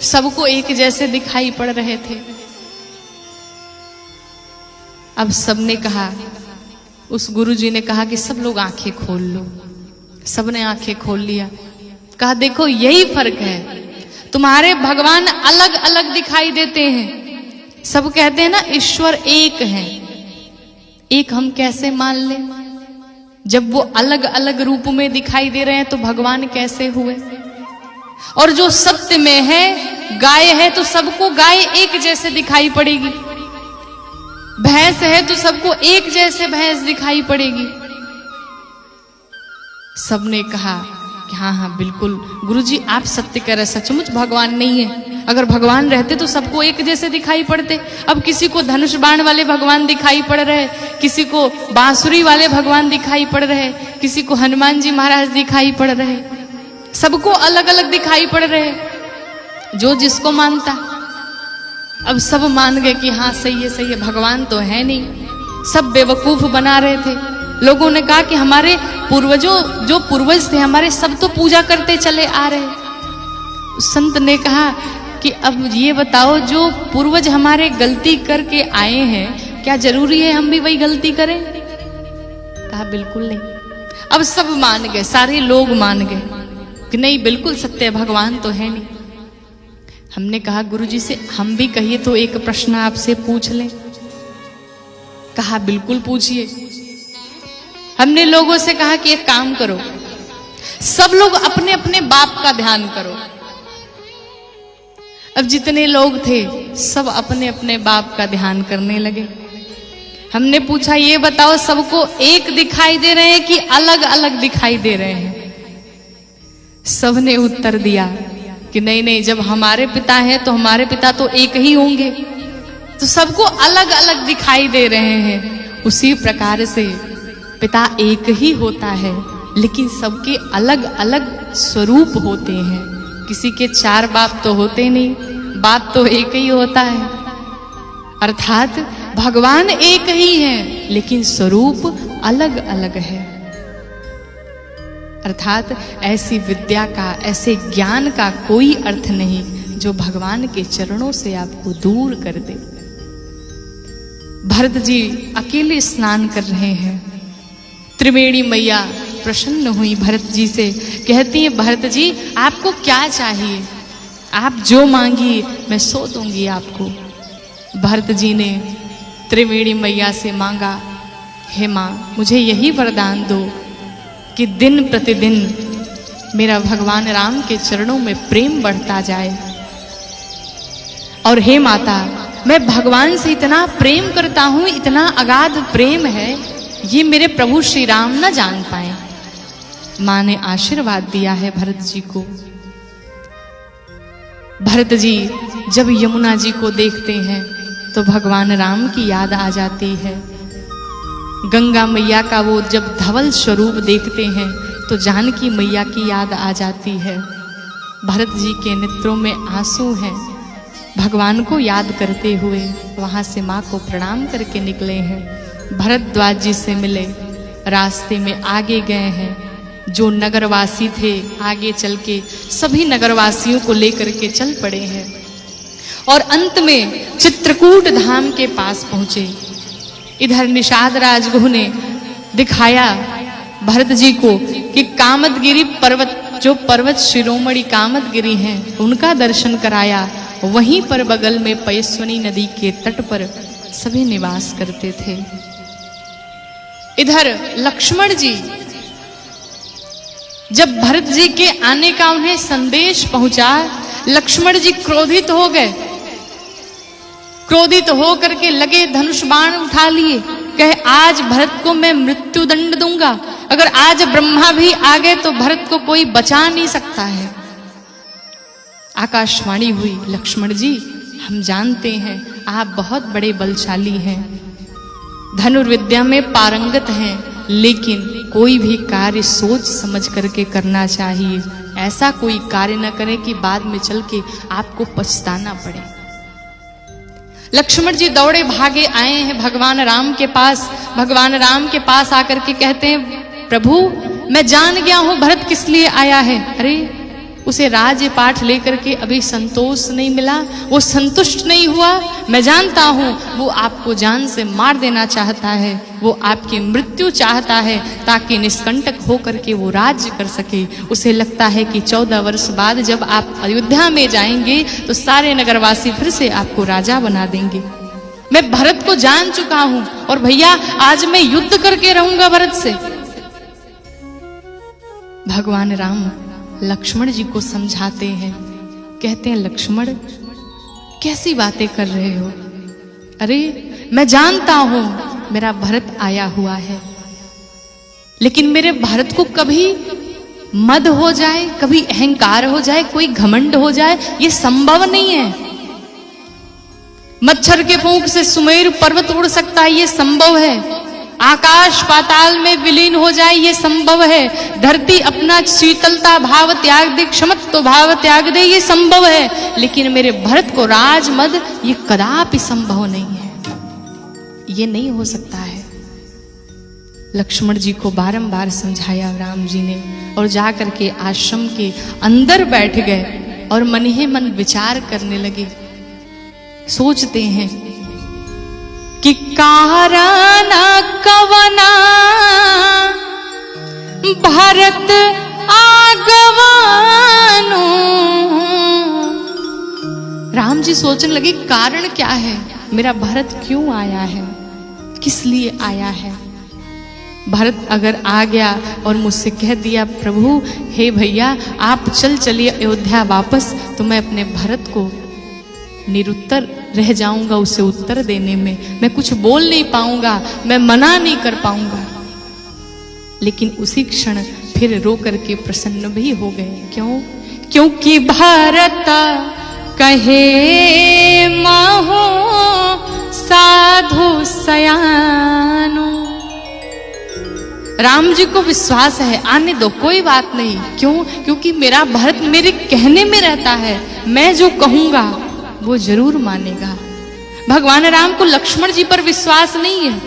सबको एक जैसे दिखाई पड़ रहे थे। अब सबने कहा, उस गुरुजी ने कहा कि सब लोग आंखें खोल लो। सबने आंखें खोल लिया। कहा देखो यही फर्क है, तुम्हारे भगवान अलग अलग दिखाई देते हैं। सब कहते हैं ना ईश्वर एक है। एक हम कैसे मान लें? जब वो अलग अलग रूप में दिखाई दे रहे हैं तो भगवान कैसे हुए? और जो सत्य में है, गाय है तो सबको गाय एक जैसे दिखाई पड़ेगी। भैंस है तो सबको एक जैसे भैंस दिखाई पड़ेगी। सबने कहा कि हाँ हाँ बिल्कुल गुरुजी आप सत्य कह रहे, सचमुच भगवान नहीं है। अगर भगवान रहते तो सबको एक जैसे दिखाई पड़ते। अब किसी को धनुष बाण वाले भगवान दिखाई पड़ रहे, किसी को बांसुरी वाले भगवान दिखाई पड़ रहे, किसी को हनुमान जी महाराज दिखाई पड़ रहे। सबको अलग अलग दिखाई पड़ रहे, जो जिसको मानता। अब सब मान गए कि हाँ सही है सही है, भगवान तो है नहीं। सब बेवकूफ बना रहे थे। लोगों ने कहा कि हमारे पूर्वजों, जो पूर्वज थे हमारे, सब तो पूजा करते चले आ रहे। संत ने कहा कि अब ये बताओ जो पूर्वज हमारे गलती करके आए हैं, क्या जरूरी है हम भी वही गलती करें? कहा बिल्कुल नहीं। अब सब मान गए, सारे लोग मान गए कि नहीं बिल्कुल सत्य, भगवान तो है नहीं। हमने कहा गुरुजी से हम भी कहिए तो एक प्रश्न आपसे पूछ लें। कहा बिल्कुल पूछिए। हमने लोगों से कहा कि एक काम करो, सब लोग अपने अपने बाप का ध्यान करो। अब जितने लोग थे सब अपने अपने बाप का ध्यान करने लगे। हमने पूछा ये बताओ सबको एक दिखाई दे रहे हैं कि अलग अलग दिखाई दे रहे हैं? सबने उत्तर दिया कि नहीं नहीं, जब हमारे पिता हैं तो हमारे पिता तो एक ही होंगे, तो सबको अलग अलग दिखाई दे रहे हैं। उसी प्रकार से पिता एक ही होता है, लेकिन सबके अलग अलग स्वरूप होते हैं। किसी के 4 बाप तो होते नहीं, बाप तो एक ही होता है। अर्थात भगवान एक ही है, लेकिन स्वरूप अलग अलग है। अर्थात ऐसी विद्या का, ऐसे ज्ञान का कोई अर्थ नहीं जो भगवान के चरणों से आपको दूर कर दे। भरत जी अकेले स्नान कर रहे हैं। त्रिवेणी मैया प्रसन्न हुई भरत जी से, कहती है भरत जी आपको क्या चाहिए, आप जो मांगिए मैं सो दूंगी आपको। भरत जी ने त्रिवेणी मैया से मांगा, हे माँ मुझे यही वरदान दो कि दिन प्रतिदिन मेरा भगवान राम के चरणों में प्रेम बढ़ता जाए। और हे माता, मैं भगवान से इतना प्रेम करता हूं, इतना अगाध प्रेम है, ये मेरे प्रभु श्री राम न जान पाए। मां ने आशीर्वाद दिया है भरत जी को। भरत जी जब यमुना जी को देखते हैं तो भगवान राम की याद आ जाती है। गंगा मैया का वो जब धवल स्वरूप देखते हैं तो जानकी मैया की याद आ जाती है। भरत जी के नेत्रों में आंसू हैं। भगवान को याद करते हुए वहां से माँ को प्रणाम करके निकले हैं। भरद्वाज जी से मिले, रास्ते में आगे गए हैं। जो नगरवासी थे आगे चल के सभी नगरवासियों को लेकर के चल पड़े हैं और अंत में चित्रकूट धाम के पास पहुंचे। इधर निषाद राजगुह ने दिखाया भरत जी को कि कामदगिरी पर्वत, जो पर्वत शिरोमणि कामदगिरी हैं, उनका दर्शन कराया। वहीं पर बगल में पयस्विनी नदी के तट पर सभी निवास करते थे। इधर लक्ष्मण जी, जब भरत जी के आने का उन्हें संदेश पहुंचा, लक्ष्मण जी क्रोधित हो गए। क्रोधित हो करके लगे धनुष बाण उठा लिए, कहे आज भरत को मैं मृत्यु दंड दूंगा। अगर आज ब्रह्मा भी आ गए तो भरत को कोई बचा नहीं सकता है। आकाशवाणी हुई, लक्ष्मण जी हम जानते हैं आप बहुत बड़े बलशाली हैं, धनुर्विद्या में पारंगत हैं, लेकिन कोई भी कार्य सोच समझ करके करना चाहिए। ऐसा कोई कार्य न करें कि बाद में चल के आपको पछताना पड़े। लक्ष्मण जी दौड़े भागे आए हैं भगवान राम के पास। भगवान राम के पास आकर के कहते हैं प्रभु मैं जान गया हूं भरत किस लिए आया है। अरे उसे राज्य पाठ लेकर के अभी संतोष नहीं मिला, वो संतुष्ट नहीं हुआ। मैं जानता हूं वो आपको जान से मार देना चाहता है, वो आपकी मृत्यु चाहता है ताकि निष्कंटक होकर के वो राज्य कर सके। उसे लगता है कि 14 वर्ष बाद जब आप अयोध्या में जाएंगे तो सारे नगरवासी फिर से आपको राजा बना देंगे। मैं भरत को जान चुका हूं और भैया आज मैं युद्ध करके रहूंगा भरत से। भगवान राम लक्ष्मण जी को समझाते हैं, कहते हैं लक्ष्मण कैसी बातें कर रहे हो। अरे मैं जानता हूं मेरा भरत आया हुआ है, लेकिन मेरे भरत को कभी मद हो जाए, कभी अहंकार हो जाए, कोई घमंड हो जाए, ये संभव नहीं है। मच्छर के फूंक से सुमेरु पर्वत उड़ सकता है, ये संभव है। आकाश पाताल में विलीन हो जाए, ये संभव है। धरती अपना शीतलता भाव त्याग दे, क्षमत्व भाव त्याग दे, ये संभव है। लेकिन मेरे भरत को राजमद ये कदापि संभव नहीं है, ये नहीं हो सकता है। लक्ष्मण जी को बारंबार समझाया राम जी ने और जाकर के आश्रम के अंदर बैठ गए और मन ही मन विचार करने लगे। सोचते हैं कि कारण कवना भरत आगवानो। राम जी सोचने लगे कारण क्या है, मेरा भरत क्यों आया है, किस लिए आया है। भरत अगर आ गया और मुझसे कह दिया प्रभु हे भैया आप चलिए अयोध्या वापस, तो मैं अपने भरत को निरुत्तर रह जाऊंगा, उसे उत्तर देने में मैं कुछ बोल नहीं पाऊंगा, मैं मना नहीं कर पाऊंगा। लेकिन उसी क्षण फिर रो करके प्रसन्न भी हो गए। क्यों? क्योंकि भारत कहे माहो साधु सयानो। राम जी को विश्वास है, आने दो कोई बात नहीं। क्यों? क्योंकि मेरा भरत मेरे कहने में रहता है, मैं जो कहूंगा वो जरूर मानेगा। भगवान राम को लक्ष्मण जी पर विश्वास नहीं है,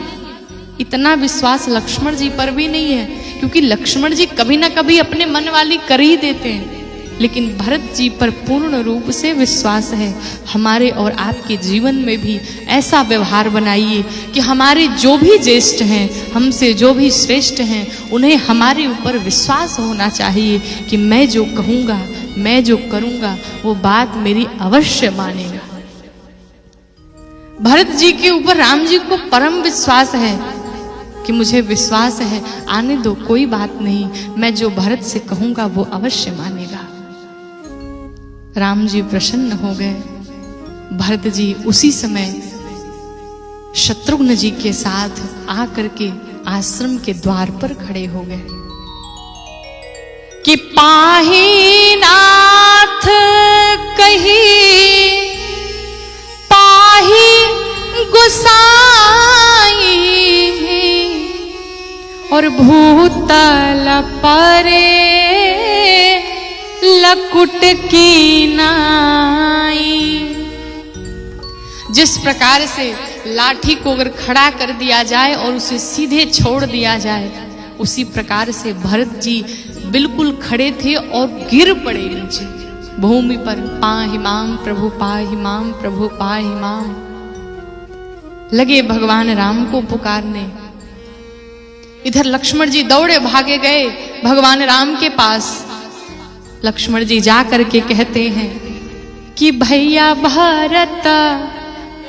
इतना विश्वास लक्ष्मण जी पर भी नहीं है, क्योंकि लक्ष्मण जी कभी ना कभी अपने मन वाली कर ही देते हैं। लेकिन भरत जी पर पूर्ण रूप से विश्वास है। हमारे और आपके जीवन में भी ऐसा व्यवहार बनाइए कि हमारे जो भी ज्येष्ठ हैं, हमसे जो भी श्रेष्ठ हैं, उन्हें हमारे ऊपर विश्वास होना चाहिए कि मैं जो कहूँगा, मैं जो करूँगा वो बात मेरी अवश्य मानेगा। भरत जी के ऊपर राम जी को परम विश्वास है कि मुझे विश्वास है, आने दो कोई बात नहीं, मैं जो भरत से कहूँगा वो अवश्य मानेगा। राम जी प्रसन्न हो गए। भरत जी उसी समय शत्रुघ्न जी के साथ आकर के आश्रम के द्वार पर खड़े हो गए कि पाहि नाथ कही पाहि गुसाई और भूतल परे लकुट की नाई। जिस प्रकार से लाठी को अगर खड़ा कर दिया जाए और उसे सीधे छोड़ दिया जाए, उसी प्रकार से भरत जी बिल्कुल खड़े थे और गिर पड़े नीचे भूमि पर। पाहि माम प्रभु पाहि माम प्रभु पाहि माम। लगे भगवान राम को पुकारने। इधर लक्ष्मण जी दौड़े भागे गए भगवान राम के पास। लक्ष्मण जी जा करके कहते हैं कि भैया भरत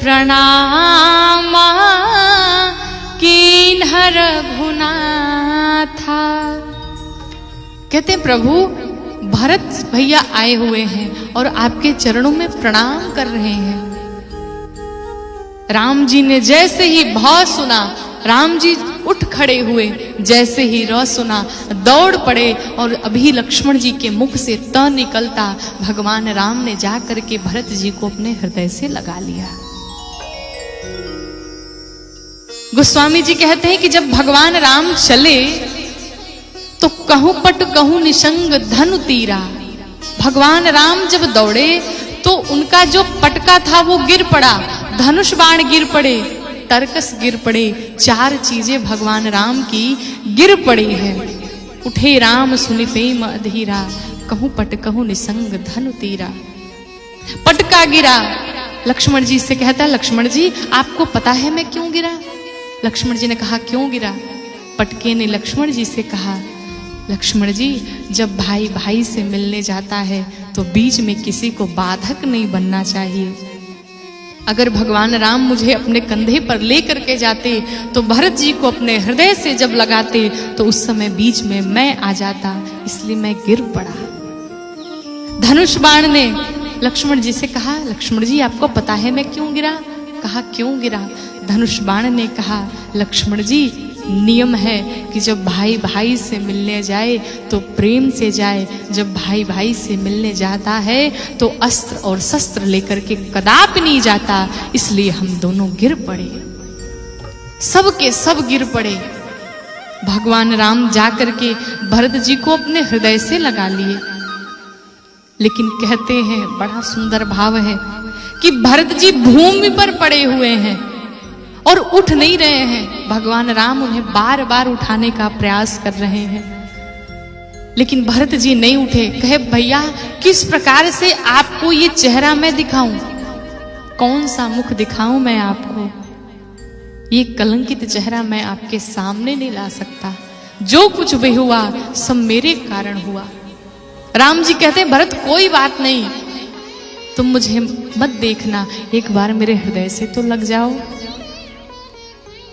प्रणाम कीन्हर रघुनाथा। कहते हैं प्रभु भरत भैया आए हुए हैं और आपके चरणों में प्रणाम कर रहे हैं। राम जी ने जैसे ही भौ सुना, राम जी उठ खड़े हुए, जैसे ही र सुना दौड़ पड़े और अभी लक्ष्मण जी के मुख से त निकलता भगवान राम ने जा करके भरत जी को अपने हृदय से लगा लिया। गोस्वामी जी कहते हैं कि जब भगवान राम चले तो कहूं पट कहूं निशंग धनु तीरा। भगवान राम जब दौड़े तो उनका जो पटका था वो गिर पड़ा, धनुष बाण गिर पड़े, तरकस गिर पड़े, चार चीजें भगवान राम की गिर पड़ी है। उठे राम सुनिते अधीरा कहूं पट कहूं निसंग धनु तीरा। पटका गिरा। लक्ष्मण जी से कहता है लक्ष्मण जी आपको पता है मैं क्यों गिरा? लक्ष्मण जी ने कहा क्यों गिरा? पटके ने लक्ष्मण जी से कहा लक्ष्मण जी जब भाई भाई से मिलने जाता है तो बीच में किसी को बाधक नहीं बनना चाहिए। अगर भगवान राम मुझे अपने कंधे पर ले करके जाते तो भरत जी को अपने हृदय से जब लगाते तो उस समय बीच में मैं आ जाता, इसलिए मैं गिर पड़ा। धनुष बाण ने लक्ष्मण जी से कहा लक्ष्मण जी आपको पता है मैं क्यों गिरा? कहा क्यों गिरा? धनुष बाण ने कहा लक्ष्मण जी नियम है कि जब भाई भाई से मिलने जाए तो प्रेम से जाए, जब भाई भाई से मिलने जाता है तो अस्त्र और शस्त्र लेकर के कदापि नहीं जाता, इसलिए हम दोनों गिर पड़े, सब के सब गिर पड़े। भगवान राम जाकर के भरत जी को अपने हृदय से लगा लिए। लेकिन कहते हैं बड़ा सुंदर भाव है कि भरत जी भूमि पर पड़े हुए हैं और उठ नहीं रहे हैं। भगवान राम उन्हें बार बार उठाने का प्रयास कर रहे हैं, लेकिन भरत जी नहीं उठे। कहे भैया किस प्रकार से आपको ये चेहरा मैं दिखाऊं, कौन सा मुख दिखाऊं मैं आपको? ये कलंकित चेहरा मैं आपके सामने नहीं ला सकता। जो कुछ भी हुआ सब मेरे कारण हुआ। राम जी कहते भरत कोई बात नहीं, तुम मुझे मत देखना, एक बार मेरे हृदय से तो लग जाओ।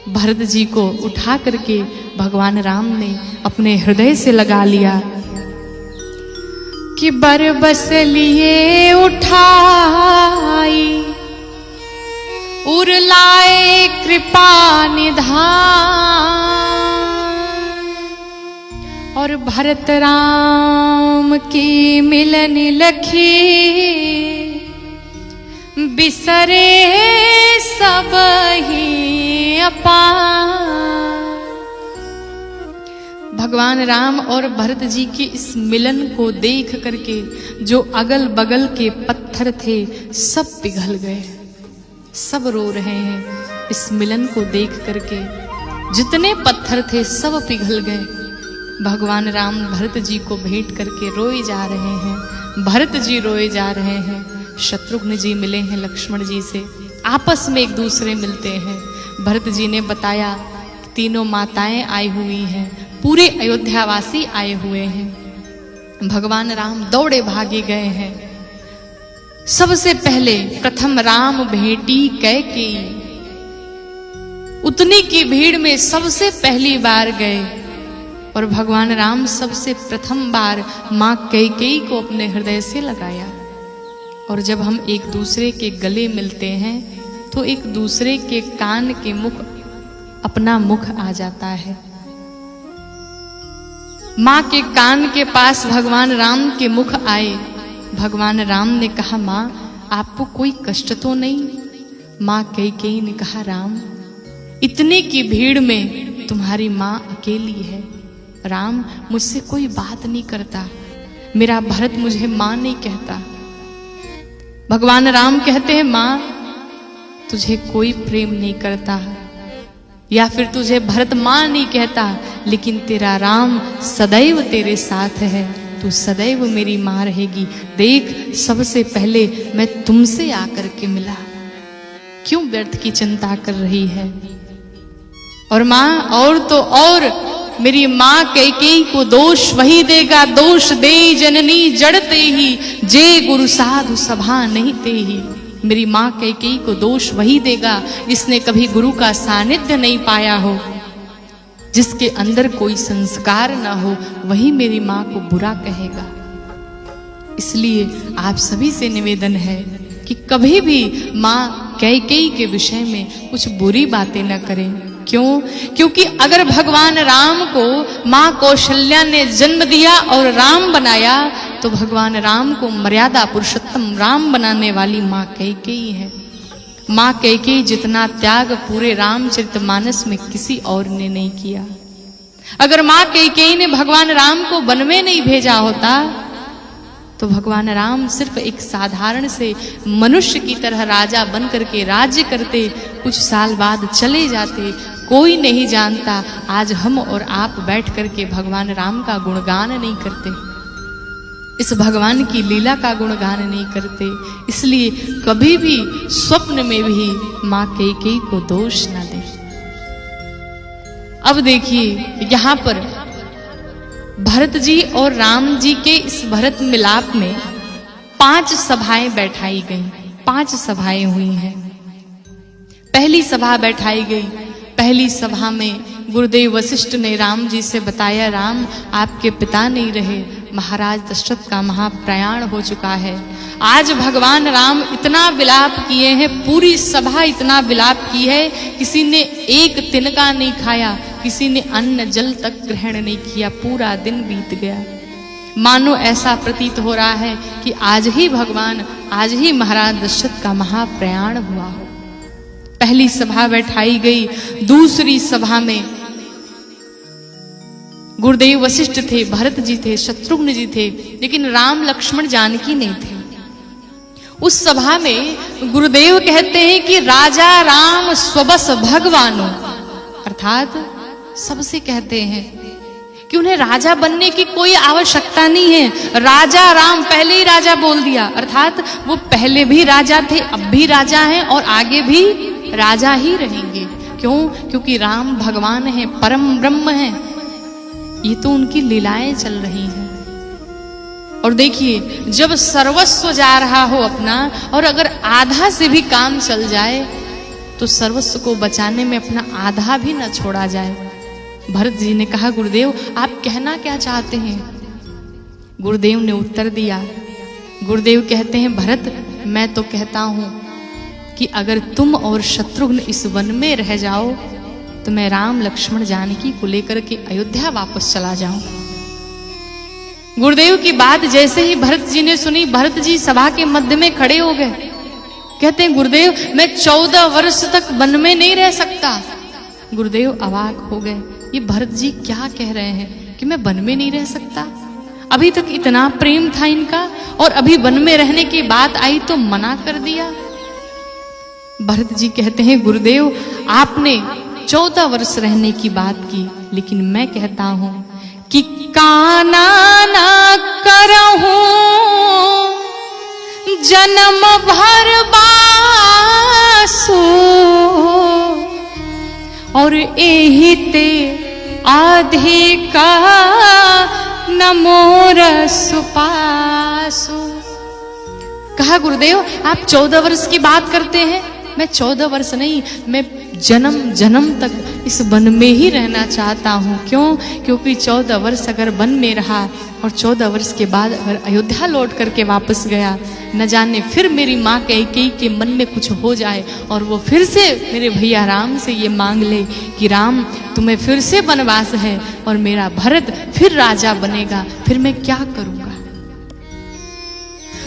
भरत जी को उठा करके भगवान राम ने अपने हृदय से लगा लिया कि बर बस लिए उठाई उर लाए कृपा निधान और भरत राम की मिलन लखी बिसरे सब ही अपार। भगवान राम और भरत जी के इस मिलन को देख करके जो अगल बगल के पत्थर थे सब पिघल गए, सब रो रहे हैं इस मिलन को देख करके। जितने पत्थर थे सब पिघल गए। भगवान राम भरत जी को भेंट करके रोए जा रहे हैं, भरत जी रोए जा रहे हैं। शत्रुघ्न जी मिले हैं लक्ष्मण जी से, आपस में एक दूसरे मिलते हैं। भरत जी ने बताया कि तीनों माताएं आई हुई हैं, पूरे अयोध्यावासी आए हुए हैं। भगवान राम दौड़े भागे गए हैं। सबसे पहले प्रथम राम भेंटी कैकेयी, उतनी की भीड़ में सबसे पहली बार गए और भगवान राम सबसे प्रथम बार मां कैकेयी को अपने हृदय से लगाया। और जब हम एक दूसरे के गले मिलते हैं तो एक दूसरे के कान के मुख अपना मुख आ जाता है। मां के कान के पास भगवान राम के मुख आए। भगवान राम ने कहा, मां आपको कोई कष्ट तो नहीं? मां कैकेयी ने कहा, राम इतने की भीड़ में तुम्हारी मां अकेली है। राम मुझसे कोई बात नहीं करता, मेरा भरत मुझे मां नहीं कहता। भगवान राम कहते हैं, मां तुझे कोई प्रेम नहीं करता या फिर तुझे भरत मां नहीं कहता, लेकिन तेरा राम सदैव तेरे साथ है, तू सदैव मेरी मां रहेगी। देख सबसे पहले मैं तुमसे आकर के मिला, क्यों व्यर्थ की चिंता कर रही है? और मां और तो और मेरी मां कैकेयी को दोष वही देगा, दोष दे जननी जड़ते ही, जे गुरु साधु सभा नहीं ते ही। मेरी मां कैकेयी को दोष वही देगा जिसने कभी गुरु का सानिध्य नहीं पाया हो, जिसके अंदर कोई संस्कार ना हो, वही मेरी मां को बुरा कहेगा। इसलिए आप सभी से निवेदन है कि कभी भी मां कैकेयी के विषय में कुछ बुरी बातें न करें। क्यों? क्योंकि अगर भगवान राम को मां कौशल्या ने जन्म दिया और राम बनाया, तो भगवान राम को मर्यादा पुरुषोत्तम राम बनाने वाली मां कैकेयी है। मां कैकेयी जितना त्याग पूरे रामचरितमानस में किसी और ने नहीं किया। अगर मां कैकेयी ने भगवान राम को वन में नहीं भेजा होता तो भगवान राम सिर्फ एक साधारण से मनुष्य की तरह राजा बन करके राज्य करते, कुछ साल बाद चले जाते, कोई नहीं जानता। आज हम और आप बैठ करके भगवान राम का गुणगान नहीं करते, इस भगवान की लीला का गुणगान नहीं करते। इसलिए कभी भी स्वप्न में भी मां कैकेयी को दोष ना दे। अब देखिए यहाँ पर भरत जी और राम जी के इस भरत मिलाप में 5 सभाएं बैठाई गई, 5 सभाएं हुई हैं। पहली सभा बैठाई गई। पहली सभा में गुरुदेव वशिष्ठ ने राम जी से बताया, राम आपके पिता नहीं रहे, महाराज दशरथ का महाप्रयाण हो चुका है। आज भगवान राम इतना विलाप किए हैं, पूरी सभा इतना विलाप की है, किसी ने एक तिनका नहीं खाया, किसी ने अन्न जल तक ग्रहण नहीं किया, पूरा दिन बीत गया। मानो ऐसा प्रतीत हो रहा है कि आज ही भगवान, आज ही महाराज दशरथ का महाप्रयाण हुआ हो। पहली सभा बैठाई गई। दूसरी सभा में गुरुदेव वशिष्ठ थे, भरत जी थे, शत्रुघ्न जी थे, लेकिन राम लक्ष्मण जानकी नहीं थे। उस सभा में गुरुदेव कहते हैं कि राजा राम स्वबस भगवानो, अर्थात सबसे कहते हैं कि उन्हें राजा बनने की कोई आवश्यकता नहीं है। राजा राम, पहले ही राजा बोल दिया, अर्थात वो पहले भी राजा थे, अब भी राजा हैं और आगे भी राजा ही रहेंगे। क्यों? क्योंकि राम भगवान हैं, परम ब्रह्म हैं। ये तो उनकी लीलाएं चल रही हैं। और देखिए, जब सर्वस्व जा रहा हो अपना, और अगर आधा से भी काम चल जाए तो सर्वस्व को बचाने में अपना आधा भी न छोड़ा जाए। भरत जी ने कहा, गुरुदेव आप कहना क्या चाहते हैं? गुरुदेव ने उत्तर दिया। गुरुदेव कहते हैं, भरत मैं तो कहता हूं कि अगर तुम और शत्रुघ्न इस वन में रह जाओ तो मैं राम लक्ष्मण जानकी को लेकर के अयोध्या वापस चला जाऊं। गुरुदेव की बात जैसे ही भरत जी ने सुनी, भरत जी सभा के मध्य में खड़े हो गए। कहते हैं, गुरुदेव मैं 14 वर्ष तक वन में नहीं रह सकता। गुरुदेव अवाक हो गए, ये भरत जी क्या कह रहे हैं? कि मैं वन में नहीं रह सकता? अभी तक इतना प्रेम था इनका और अभी वन में रहने की बात आई तो मना कर दिया। भरत जी कहते हैं गुरुदेव आपने 14 वर्ष रहने की बात की, लेकिन मैं कहता हूं कि काना ना करहूं जन्म भर बासो और एही ते आधे का न मोर सुपासो। कहा गुरुदेव आप 14 वर्ष की बात करते हैं, मैं 14 वर्ष नहीं, मैं जन्म जन्म तक इस वन में ही रहना चाहता हूँ। क्यों? क्योंकि 14 वर्ष अगर वन में रहा और 14 वर्ष के बाद अगर अयोध्या लौट करके वापस गया, न जाने फिर मेरी माँ कैकेयी के मन में कुछ हो जाए और वो फिर से मेरे भैया राम से ये मांग ले कि राम तुम्हें फिर से वनवास है और मेरा भरत फिर राजा बनेगा, फिर मैं क्या करूंगा।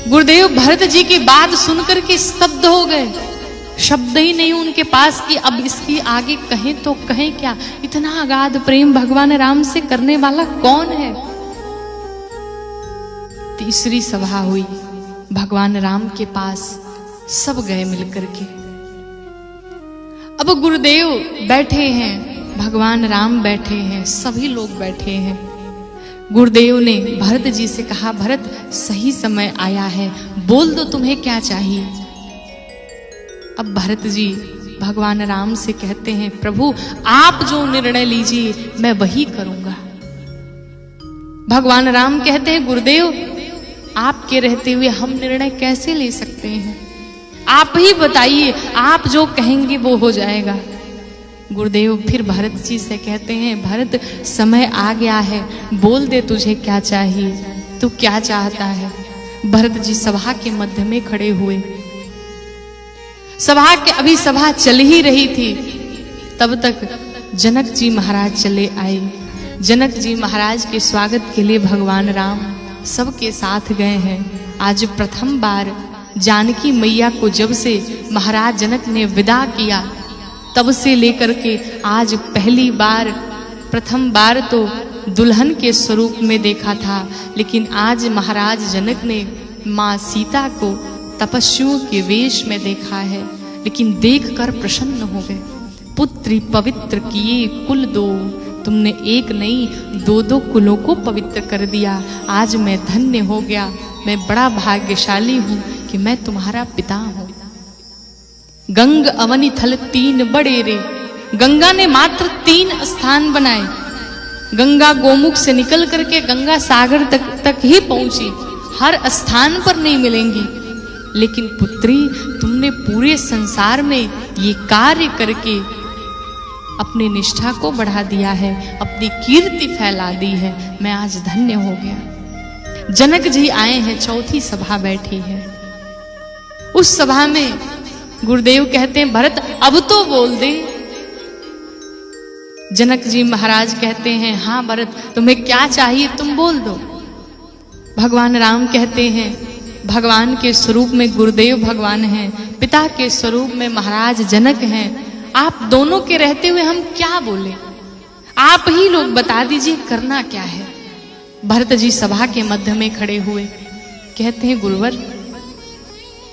गुरुदेव भरत जी की बात सुनकर के स्तब्ध हो गए, शब्द ही नहीं उनके पास कि अब इसकी आगे कहें तो कहें क्या। इतना अगाध प्रेम भगवान राम से करने वाला कौन है। तीसरी सभा हुई भगवान राम के पास, सब गए मिलकर के। अब गुरुदेव बैठे हैं, भगवान राम बैठे हैं, सभी लोग बैठे हैं। गुरुदेव ने भरत जी से कहा भरत सही समय आया है, बोल दो तुम्हें क्या चाहिए। अब भरत जी भगवान राम से कहते हैं प्रभु आप जो निर्णय लीजिए मैं वही करूंगा। भगवान राम कहते हैं गुरुदेव आपके रहते हुए हम निर्णय कैसे ले सकते हैं, आप ही बताइए, आप जो कहेंगे वो हो जाएगा। गुरुदेव फिर भरत जी से कहते हैं भरत समय आ गया है, बोल दे तुझे क्या चाहिए, तू क्या चाहता है। भरत जी सभा के मध्य में खड़े हुए, सभा के अभी सभा चल ही रही थी, तब तक जनक जी महाराज चले आए। जनक जी महाराज के स्वागत के लिए भगवान राम सबके साथ गए हैं। आज प्रथम बार जानकी मैया को जब से महाराज जनक ने विदा किया तब से लेकर के आज पहली बार, प्रथम बार तो दुल्हन के स्वरूप में देखा था, लेकिन आज महाराज जनक ने माँ सीता को तपस्वियों के वेश में देखा है, लेकिन देखकर प्रसन्न हो गए। पुत्री पवित्र किए कुल दो, तुमने एक नहीं दो दो कुलों को पवित्र कर दिया। आज मैं धन्य हो गया, मैं बड़ा भाग्यशाली हूँ कि मैं तुम्हारा पिता हूँ। गंग अवनि थल तीन बड़े रे, गंगा ने मात्र 3 स्थान बनाए। गंगा गोमुख से निकल करके गंगा सागर तक ही पहुंची, हर स्थान पर नहीं मिलेंगी। लेकिन पुत्री तुमने पूरे संसार में ये कार्य करके अपनी निष्ठा को बढ़ा दिया है, अपनी कीर्ति फैला दी है, मैं आज धन्य हो गया। जनक जी आए हैं, चौथी सभा बैठी है। उस सभा में गुरुदेव कहते हैं भरत अब तो बोल दे। जनक जी महाराज कहते हैं हाँ भरत तुम्हें क्या चाहिए तुम बोल दो। भगवान राम कहते हैं भगवान के स्वरूप में गुरुदेव भगवान हैं, पिता के स्वरूप में महाराज जनक हैं, आप दोनों के रहते हुए हम क्या बोले, आप ही लोग बता दीजिए करना क्या है। भरत जी सभा के मध्य में खड़े हुए कहते हैं गुरुवर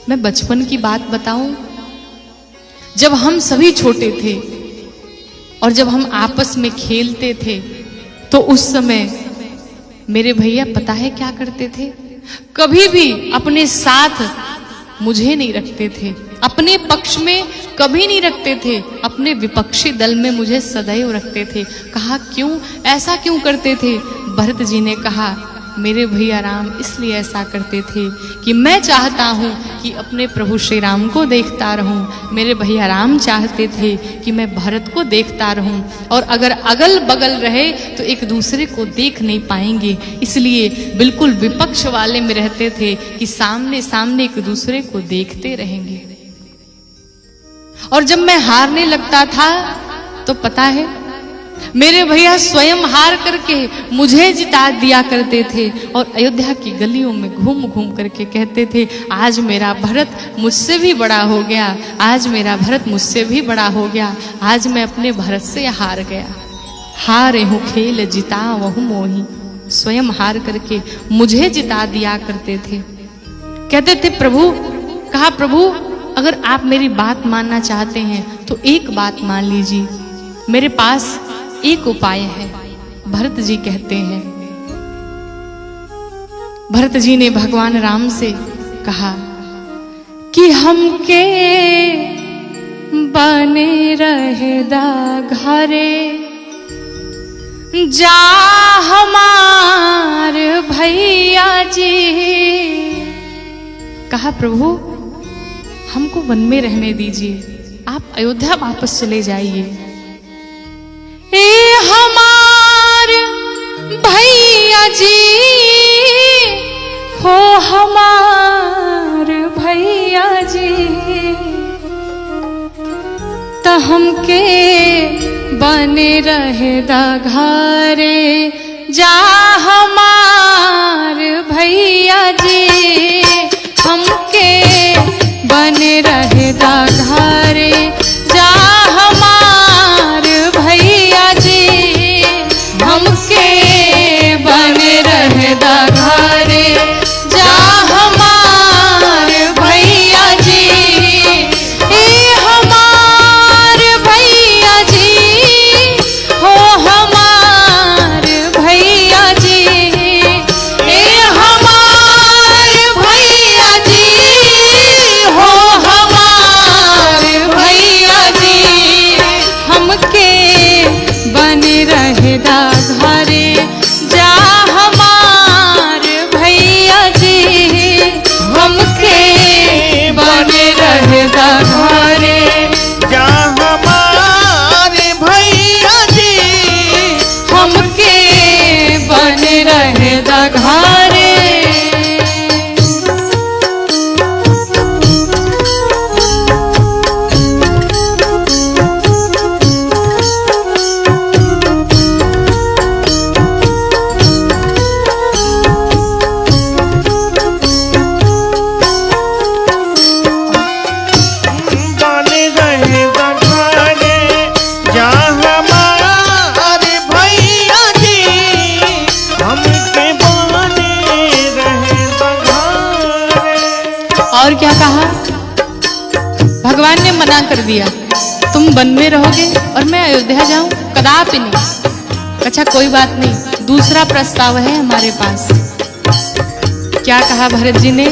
मैं बचपन की बात बताऊं, जब हम सभी छोटे थे और जब हम आपस में खेलते थे तो उस समय मेरे भैया पता है क्या करते थे, कभी भी अपने साथ मुझे नहीं रखते थे, अपने पक्ष में कभी नहीं रखते थे, अपने विपक्षी दल में मुझे सदैव रखते थे। कहा क्यों, ऐसा क्यों करते थे। भरत जी ने कहा मेरे भैया राम इसलिए ऐसा करते थे कि मैं चाहता हूँ कि अपने प्रभु श्री राम को देखता रहूं, मेरे भैया राम चाहते थे कि मैं भरत को देखता रहूं, और अगर अगल बगल रहे तो एक दूसरे को देख नहीं पाएंगे, इसलिए बिल्कुल विपक्ष वाले में रहते थे कि सामने सामने एक दूसरे को देखते रहेंगे। और जब मैं हारने लगता था तो पता है मेरे भैया स्वयं हार करके मुझे जिता दिया करते थे और अयोध्या की गलियों में घूम घूम करके कहते थे आज मेरा भरत मुझसे भी बड़ा हो गया, आज मेरा भरत मुझसे भी बड़ा हो गया, आज मैं अपने भरत से हार गया। हारे हूँ खेल जिता वहु मोही, स्वयं हार करके मुझे जिता दिया करते थे। कहते थे प्रभु, कहा प्रभु अगर आप मेरी बात मानना चाहते हैं तो एक बात मान लीजिए, मेरे पास एक उपाय है। भरत जी कहते हैं, भरत जी ने भगवान राम से कहा कि हमके बने रहेदा घरे, जा हमार भैया जी। कहा प्रभु हमको वन में रहने दीजिए, आप अयोध्या वापस चले जाइए। ए हमार भैया जी हो, हमार भैया जी, त हमके बने रहेदा घरे, जा हमार भैया जी, हमके बने रहेदा घरे, जा हमार भैया जी, हमके बने रहेदा घरे, जा हमार भैया जी। ए हमार भैया जी हो, हमार भैया जी, ए हमार भैया जी हो, हमार भैया जी, हमके बने रहेदा घरे, जा हमार भैया जी, हमके बने रहेदा घरे, जा हमारे भैया जी, हमके बने रहेदा घरे। बने रहेगा घरे, जा हमारे भैया जी, हमके बने रहेगा घरे। और क्या कहा? भगवान ने मना कर दिया, तुम वन में रहोगे और मैं अयोध्या जाऊं, कदापि नहीं। अच्छा कोई बात नहीं, दूसरा प्रस्ताव है हमारे पास। क्या कहा भरत जी ने?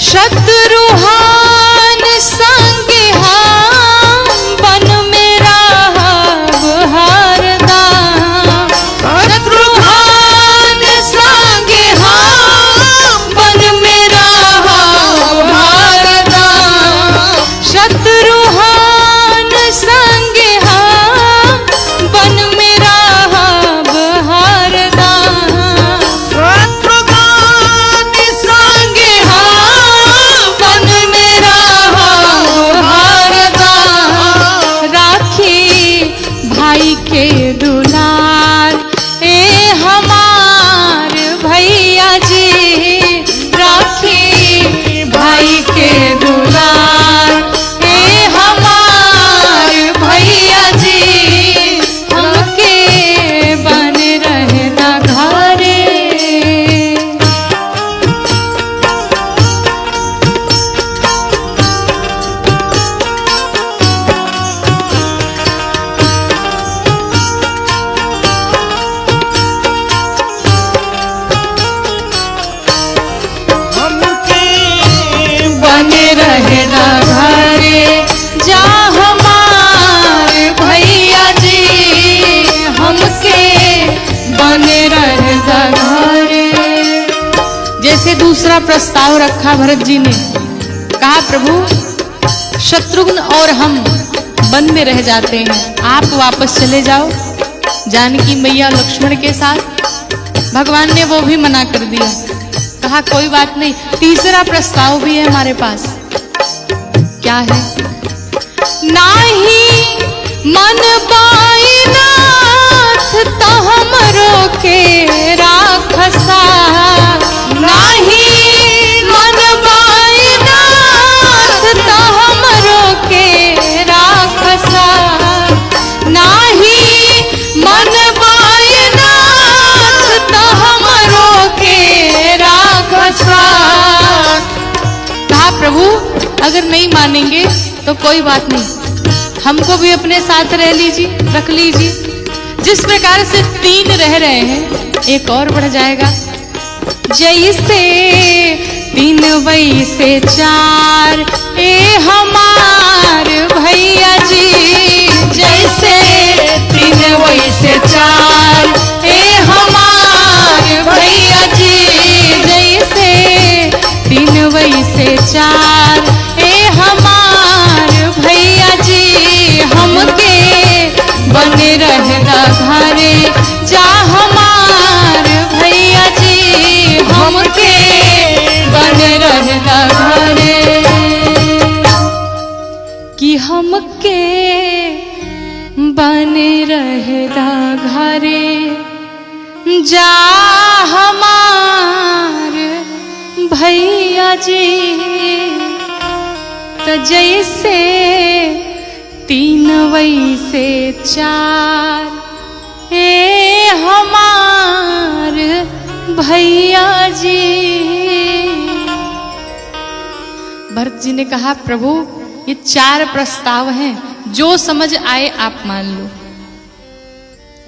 शत्रुहान संग हम वन में रहब हरदम, शत्रुहान संग हम वन में रहब हरदम, शत्रुहान संग हम वन में रहब हरदम, शत्रुघ्न संग हम वन में रहब हरदम, राखी भाई के दुलार, ए हमार भैया जी, राखी भाई के दुलार, ए हमार भैया जी, हमके बने रहेदा घरे। हमके बने रहेदा घरे, जा हमार भैया जी, हमके बने रहेदा घरे। जैसे दूसरा प्रस्ताव रखा भरत जी ने, कहा प्रभु शत्रुघ्न और हम वन में रह जाते हैं, आप वापस चले जाओ जानकी मैया लक्ष्मण के साथ। भगवान ने वो भी मना कर दिया। कहा कोई बात नहीं, तीसरा प्रस्ताव भी है हमारे पास। क्या है? नाही मन बाईनाथ त हमरो के राखसा, नाही मन बाईनाथ त हमरो के राखसा, नाही प्रभु अगर नहीं मानेंगे तो कोई बात नहीं, हमको भी अपने साथ रह लीजिए, रख लीजिए। जिस प्रकार से 3 रह रहे हैं, एक और बढ़ जाएगा। जैसे 3 वैसे 4 ए हमार भैया जी, जैसे 3 वैसे 4 ए हमार भैया जी, जैसे 3 वैसे 4 ए हमार भैया जी, हमके बने रहना घरे जा हमार भैया जी, हमके बने रहना घरे, कि हमके बने रहना घरे जा हमार भैया जी। तो जैसे 3 वैसे 4 ए हमार भैया जी। भरत जी ने कहा प्रभु ये 4 प्रस्ताव हैं, जो समझ आए आप मान लो।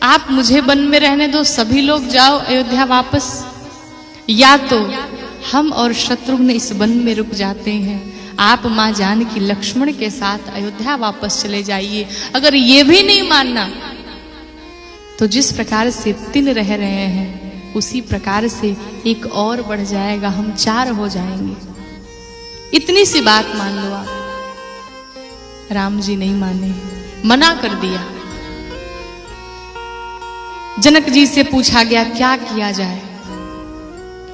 आप मुझे वन में रहने दो, सभी लोग जाओ अयोध्या वापस, या तो हम और शत्रुघ्न इस वन में रुक जाते हैं, आप माँ जानकी लक्ष्मण के साथ अयोध्या वापस चले जाइए। अगर ये भी नहीं मानना तो जिस प्रकार से 3 रह रहे हैं उसी प्रकार से एक और बढ़ जाएगा, हम 4 हो जाएंगे। इतनी सी बात मान लो आप। राम जी नहीं माने, मना कर दिया। जनक जी से पूछा गया क्या किया जाए,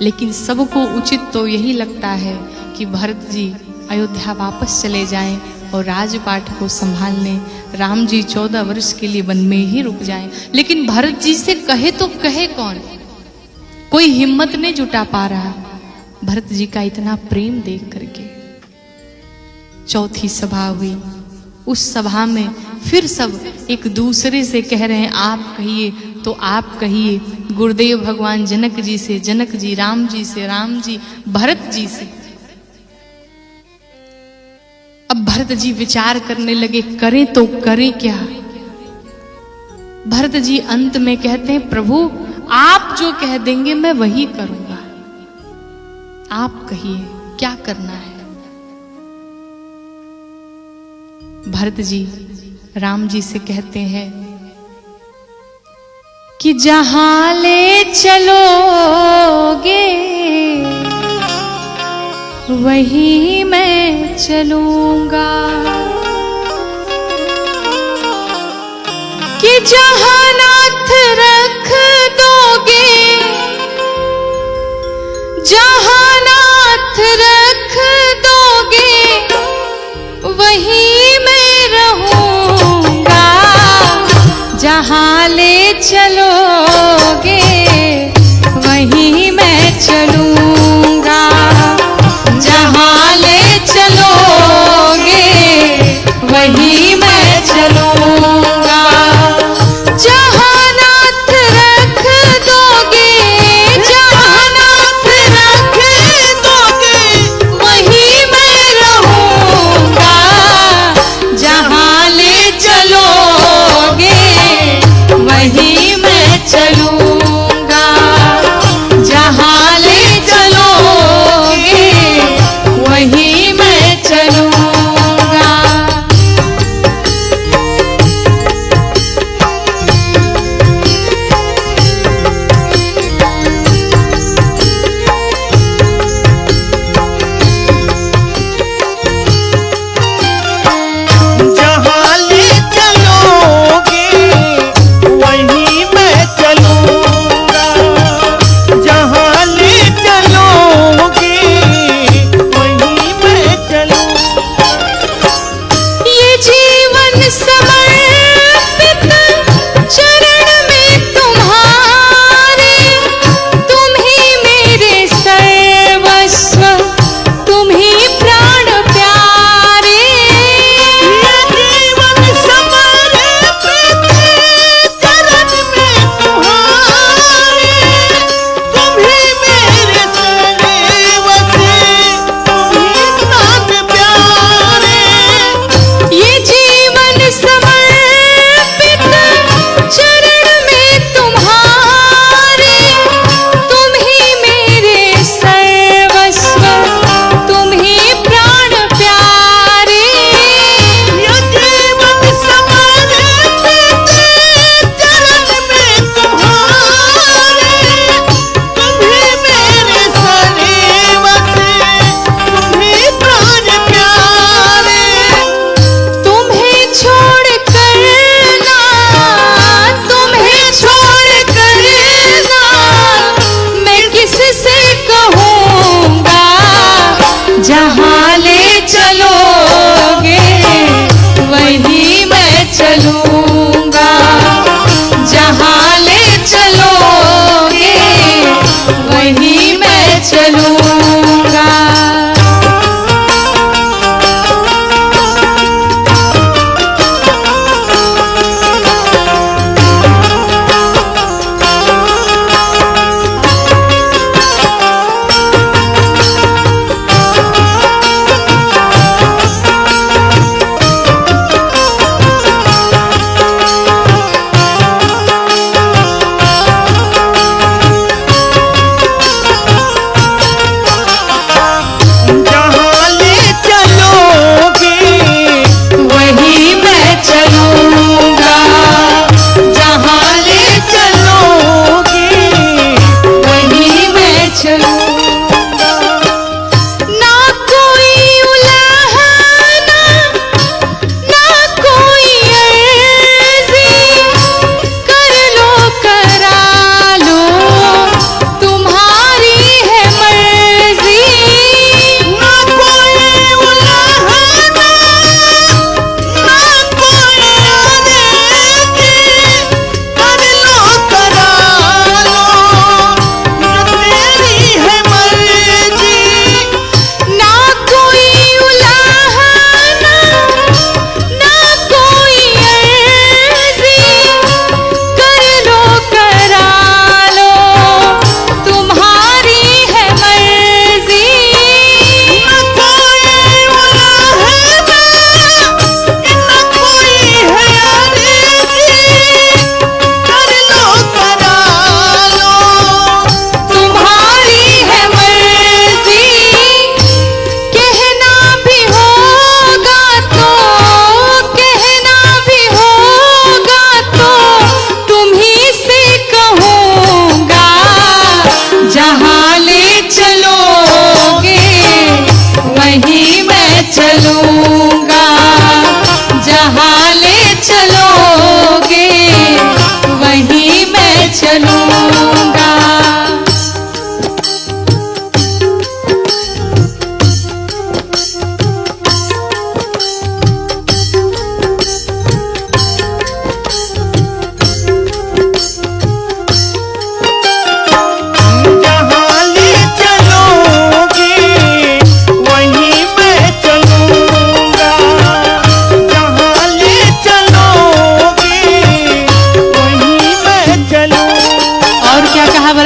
लेकिन सबको उचित तो यही लगता है कि भरत जी अयोध्या वापस चले जाएं और राजपाट को संभालने। राम जी 14 वर्ष के लिए वन में ही रुक जाएं। लेकिन भरत जी से कहे तो कहे कौन, कोई हिम्मत नहीं जुटा पा रहा भरत जी का इतना प्रेम देख करके। चौथी सभा हुई, उस सभा में फिर सब एक दूसरे से कह रहे हैं आप कहिए तो आप कहिए। गुरुदेव भगवान जनक जी से, जनक जी राम जी से, राम जी भरत जी से। अब भरत जी विचार करने लगे करें तो करें क्या। भरत जी अंत में कहते हैं प्रभु आप जो कह देंगे मैं वही करूंगा, आप कहिए क्या करना है। भरत जी राम जी से कहते हैं कि जहां ले चलोगे वहीं मैं चलूंगा, कि जहां नाथ रख दोगे, जहां नाथ रख दोगे वहीं मैं रहूंगा, जहां ले चलोगे वहीं मैं चलूंगा, जहां ले चलोगे वहीं मैं चलूंगा, जहां नाथ रख दोगे, जहां नाथ रख दोगे वहीं मैं रहूंगा, जहां ले चलोगे वहीं मैं चलूंगा, जहां ले चलोगे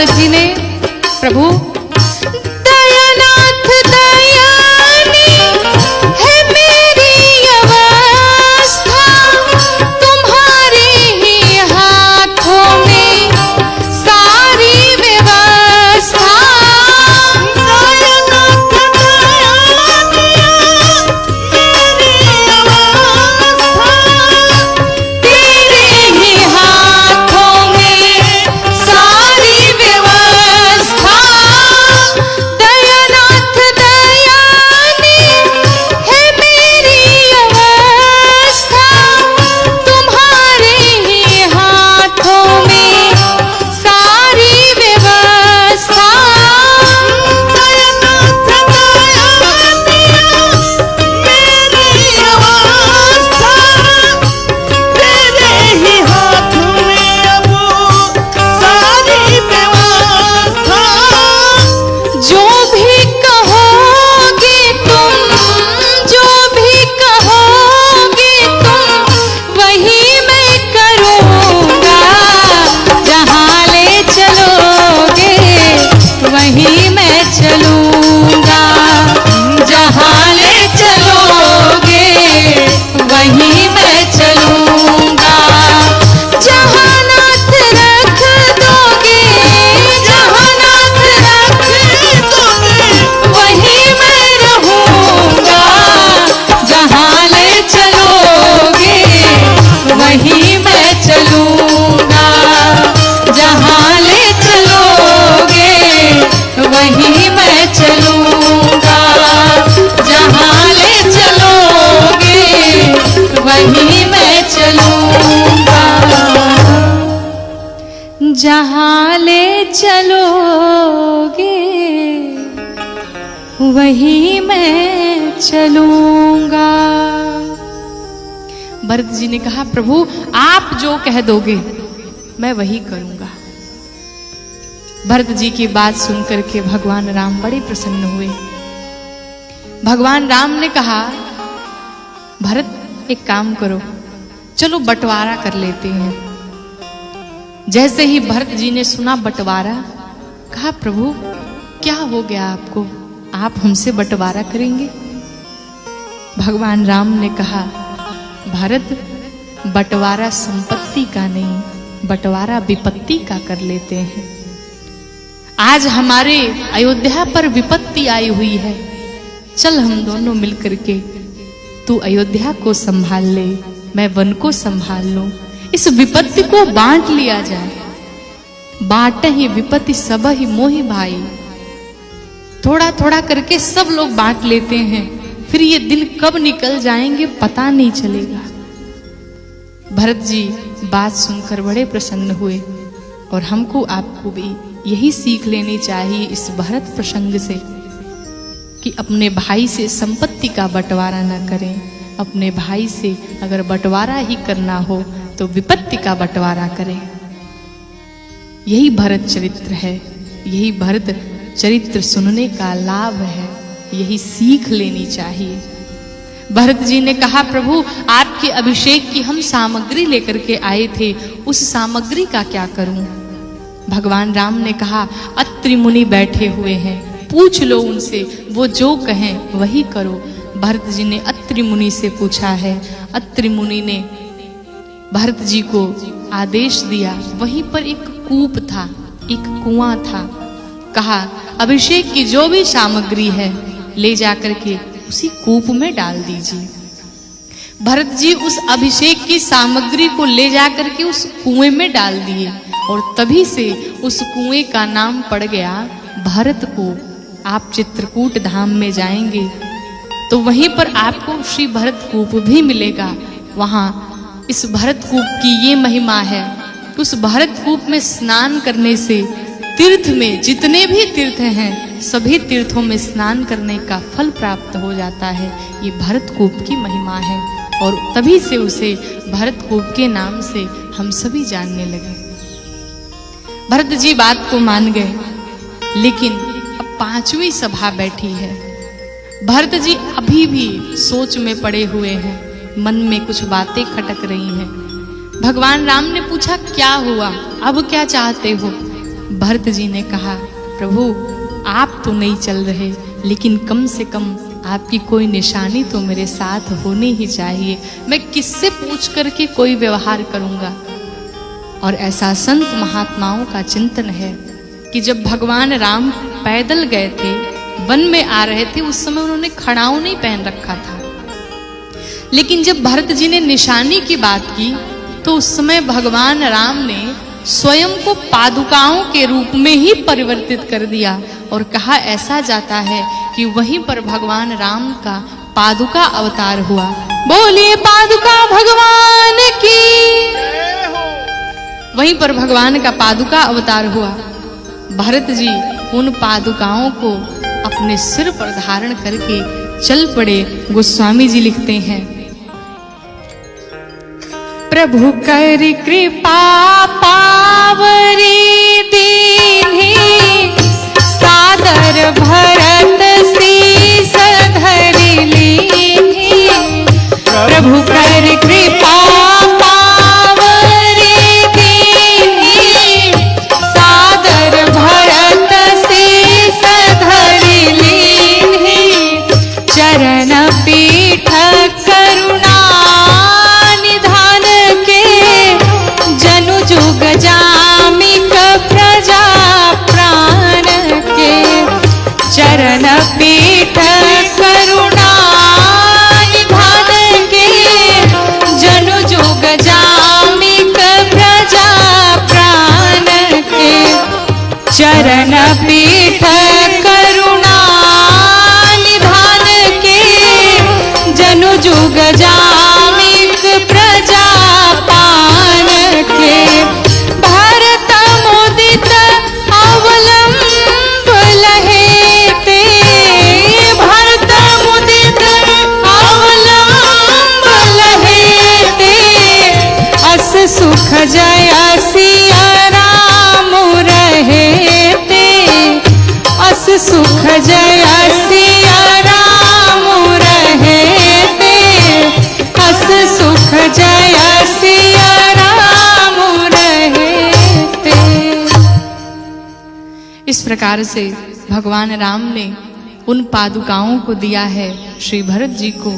भरत जी ने, प्रभु दयानाथ दयानी है मेरी अवस्था, तुम्हारे ही हाथों में सारी व्यवस्था। दयानाथ दयानी मेरी अवस्था, तेरे ही हाथों में सारी व्यवस्था। दयानाथ दयानी है मेरी अवस्था, तुम्हारे ही हाथों में सारी व्यवस्था। दयानाथ दयानी मेरी अवस्था, तेरे ही हाथ में अब सारी व्यवस्था। जो भी कहोगे तुम, जो भी कहोगे तुम, वही मैं करूँगा। जहाँ ले चलोगे वही मैं चलूँगा। जहाँ ले चलोगे वही मैं चलूँगा। जहाँ नाथ रख दोगे, जहाँ नाथ रख दोगे वही मैं रहूँगा। जहाँ ले चलोगे वही मैं चलूँगा। जहाँ ले चलोगे वही मैं चलूँगा। जहाँ ले चलोगे वही मैं चलूँगा। जहाँ ले चलोगे वही मैं चलूँगा। भरत जी ने कहा, प्रभु आप जो कह दोगे मैं वही करूँगा। भरत जी की बात सुनकर के भगवान राम बड़े प्रसन्न हुए। भगवान राम ने कहा, भरत एक काम करो, चलो बंटवारा कर लेते हैं। जैसे ही भरत जी ने सुना बंटवारा, कहा प्रभु क्या हो गया आपको, आप हमसे बंटवारा करेंगे? भगवान राम ने कहा, भरत बंटवारा संपत्ति का नहीं, बंटवारा विपत्ति का कर लेते हैं। आज हमारे अयोध्या पर विपत्ति आई हुई है, चल हम दोनों मिलकर के, तू अयोध्या को संभाल ले, मैं वन को संभाल लूं। इस विपत्ति को बांट लिया जाए। बांटे ही विपत्ति सब ही मोहि भाई। थोड़ा थोड़ा करके सब लोग बांट लेते हैं, फिर ये दिन कब निकल जाएंगे पता नहीं चलेगा। भरत जी बात सुनकर बड़े प्रसन्न हुए, और हमको आपको भी यही सीख लेनी चाहिए इस भरत प्रसंग से कि अपने भाई से संपत्ति का बंटवारा न करें। अपने भाई से अगर बंटवारा ही करना हो तो विपत्ति का बंटवारा करें। यही भरत चरित्र है, यही भरत चरित्र सुनने का लाभ है, यही सीख लेनी चाहिए। भरत जी ने कहा, प्रभु आपके अभिषेक की हम सामग्री लेकर के आए थे, उस सामग्री का क्या करूं? भगवान राम ने कहा, अत्रि मुनि बैठे हुए हैं, पूछ लो उनसे, वो जो कहें वही करो। भरत जी ने अत्रि मुनि से पूछा है। अत्रि मुनि ने भरत जी को आदेश दिया। वहीं पर एक कूप था, एक कुआं था। कहा, अभिषेक की जो भी सामग्री है ले जाकर के उसी कूप में डाल दीजिए। भरत जी उस अभिषेक की सामग्री को ले जाकर के उस कुएं में डाल दिए, और तभी से उस कुएं का नाम पड़ गया भरत कूप। आप चित्रकूट धाम में जाएंगे तो वहीं पर आपको श्री भरत कूप भी मिलेगा। वहां इस भरत कूप की ये महिमा है, उस भरत कूप में स्नान करने से तीर्थ में जितने भी तीर्थ हैं सभी तीर्थों में स्नान करने का फल प्राप्त हो जाता है। ये भरत कूप की महिमा है, और तभी से उसे भरत कूप के नाम से हम सभी जानने लगे। भरत जी बात को मान गए, लेकिन अब 5वीं सभा बैठी है। भरत जी अभी भी सोच में पड़े हुए हैं, मन में कुछ बातें खटक रही हैं। भगवान राम ने पूछा, क्या हुआ, अब क्या चाहते हो? भरत जी ने कहा, प्रभु आप तो नहीं चल रहे, लेकिन कम से कम आपकी कोई निशानी तो मेरे साथ होनी ही चाहिए। मैं किससे पूछ करके कोई व्यवहार करूंगा। और ऐसा संत महात्माओं का चिंतन है कि जब भगवान राम पैदल गए थे, वन में आ रहे थे, उस समय उन्होंने खड़ाऊ नहीं पहन रखा था। लेकिन जब भरत जी ने निशानी की बात की तो उस समय भगवान राम ने स्वयं को पादुकाओं के रूप में ही परिवर्तित कर दिया और कहा ऐसा जाता है कि वहीं पर भगवान राम का पादुका अवतार हुआ। बोलिए पादुका भगवान की। वहीं पर भगवान का पादुका अवतार हुआ। भरत जी उन पादुकाओं को अपने सिर पर धारण करके चल पड़े। गोस्वामी जी लिखते हैं, प्रभु कर कृपा पावरी दीन्ही, सादर भरत शीस धरि लीन्ही। प्रभु कर कृपा पावरी दीन्ही, सादर भरत शीस धरि लीन्ही। चरण पीठ करुणा जुग जामिक प्रजा प्राण के। चरण पीठ करुणा निधान के, जनु जुग जामिक प्रजा प्राण के। चरण पीठ करुणा निधान के, जनु जुग जामिक प्रजा पान के। भरत मुदित अवलंब लहेते, भरत मुदित अवलंब लहेते। अस सुख जय सिया राम रहेते, अस सुख जय सिया राम रहेते। अस सुख जय सिया राम रहेते। इस प्रकार से भगवान राम ने उन पादुकाओं को दिया है श्री भरत जी को।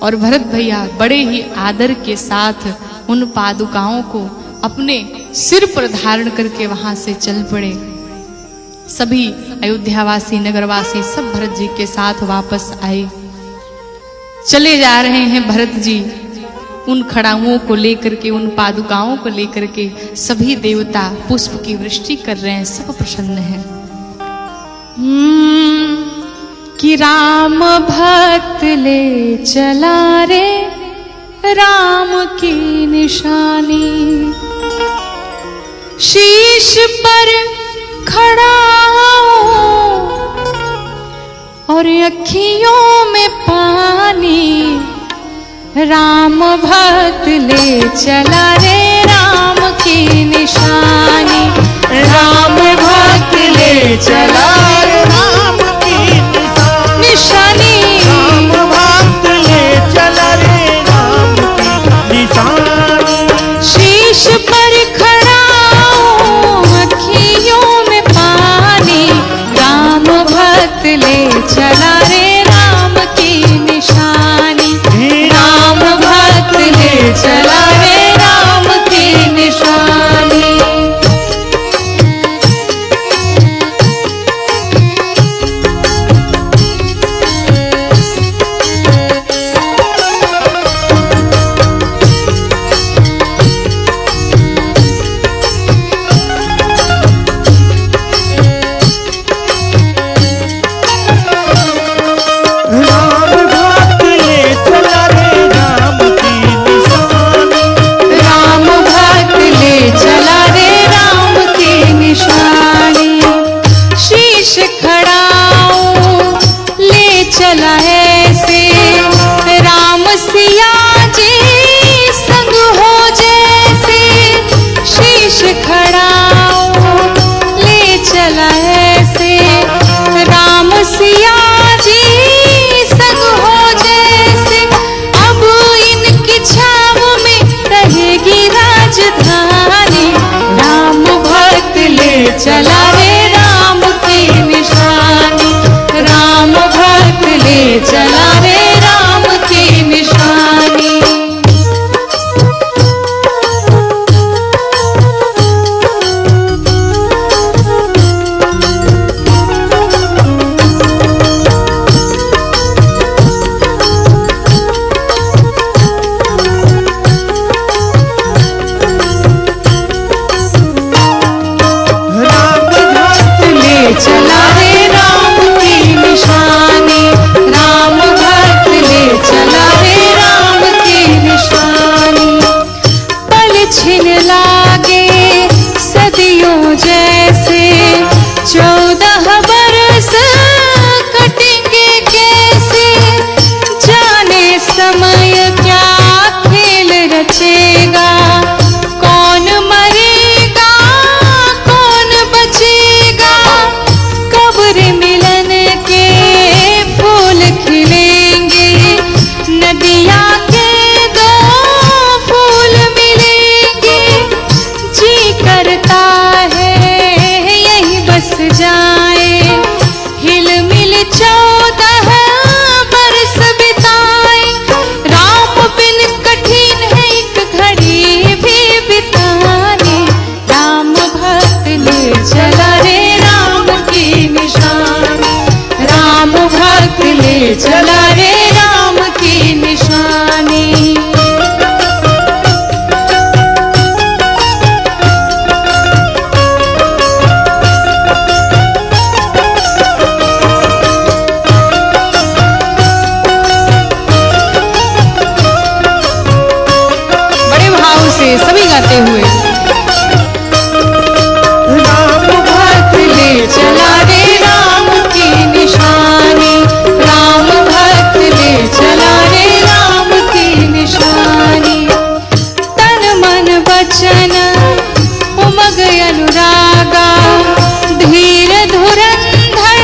और भरत भैया बड़े ही आदर के साथ उन पादुकाओं को अपने सिर पर धारण करके वहां से चल पड़े। सभी अयोध्यावासी नगरवासी सब भरत जी के साथ वापस आए। चले जा रहे हैं भरत जी उन खड़ाओं को लेकर के, उन पादुकाओं को लेकर के। सभी देवता पुष्प की वृष्टि कर रहे हैं, सब प्रसन्न हैं। कि राम भक्त ले चला रे राम की निशानी, शीश पर खड़ा और अखियों में पानी। राम भक्त ले चला रे राम की निशानी, राम भक्त ले चला रे राम की निशानी। राम भक्त ले चला रे राम की निशानी। शीश पर खड़ा अखियों में पानी, राम भक्त ले चला रे राम की निशानी। राम भक्त ले चला रे राम की निशानी। चला ऐसे राम सिया जी संग हो जैसे, शीश खड़ाओ ले चला ऐसे राम सिया जी संग हो जैसे। अब इनकी छाव में रहेगी राजधानी, राम भक्त ले चला रे राम की निशानी, राम भक्त ले चला रे राम की निशानी। चला रे राम की निशानी, राम भक्त ले चला रे राम की निशानी। पल छिन लागे सदियों जैसे, 14 बरस कटेंगे कैसे, जाने समय क्या खेल रचेगा, कौन मरेगा कौन बचेगा, कब्र मिलन के फूल खिलेंगे, नदियाँ के 2 फूल मिलेंगे, जी करता है यही बस जाए, हिल मिल 14 बरस बिताए, राम बिन कठिन है एक घड़ी भी बितानी, राम भक्त ले चला रे राम की निशानी, राम भक्त ले चला रे राम की निशानी। बड़े भाव से सभी गाते हुए, राम भक्त ले चला रे राम की निशानी, राम भक्त ले चला रे राम की निशानी। तन मन वचन उमग अनुरागा, धीर धुरंधर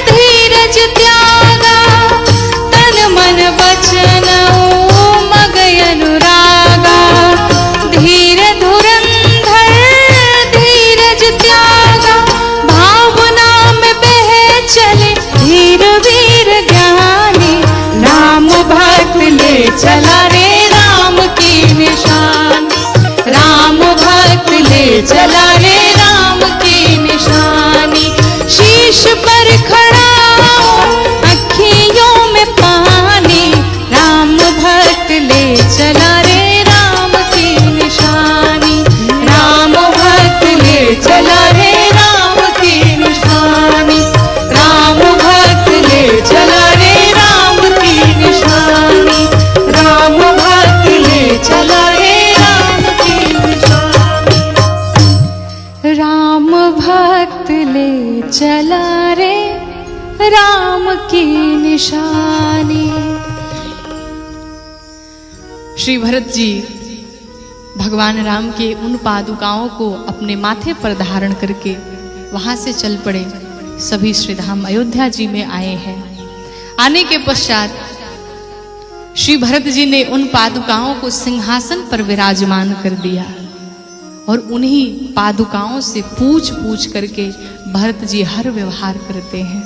धीरज त्यागा, तन मन वचन उमग अनुरागा, धीर धुरंधर धीरज त्यागा, भावना में बह चले धीर वीर ज्ञानी, राम भक्त ले चला रे राम की निशानी, राम भक्त ले चला रे राम की निशानी। शीश पर खड़ा अखियों में पानी, राम भक्त ले चला रे राम की निशानी, राम भक्त ले चला रे राम की निशानी, राम भक्त ले चला रे राम की निशानी, राम भक्त ले चला रे राम की निशानी, राम भक्त ले चला रे राम की निशानी। श्री भरत जी भगवान राम के उन पादुकाओं को अपने माथे पर धारण करके वहां से चल पड़े। सभी श्रीधाम अयोध्या जी में आए हैं। आने के पश्चात श्री भरत जी ने उन पादुकाओं को सिंहासन पर विराजमान कर दिया और उन्हीं पादुकाओं से पूछ पूछ करके भरत जी हर व्यवहार करते हैं।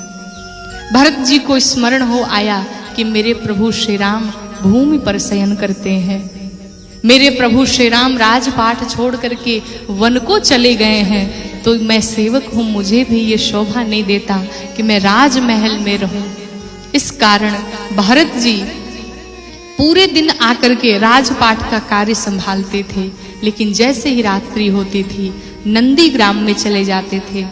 भरत जी को स्मरण हो आया कि मेरे प्रभु श्री राम भूमि पर शयन करते हैं, मेरे प्रभु श्री राम राजपाट छोड़ करके वन को चले गए हैं, तो मैं सेवक हूं, मुझे भी ये शोभा नहीं देता कि मैं राजमहल में रहूं। इस कारण भरत जी पूरे दिन आकर के राजपाट का कार्य संभालते थे, लेकिन जैसे ही रात्रि होती थी नंदी ग्राम में चले जाते थे।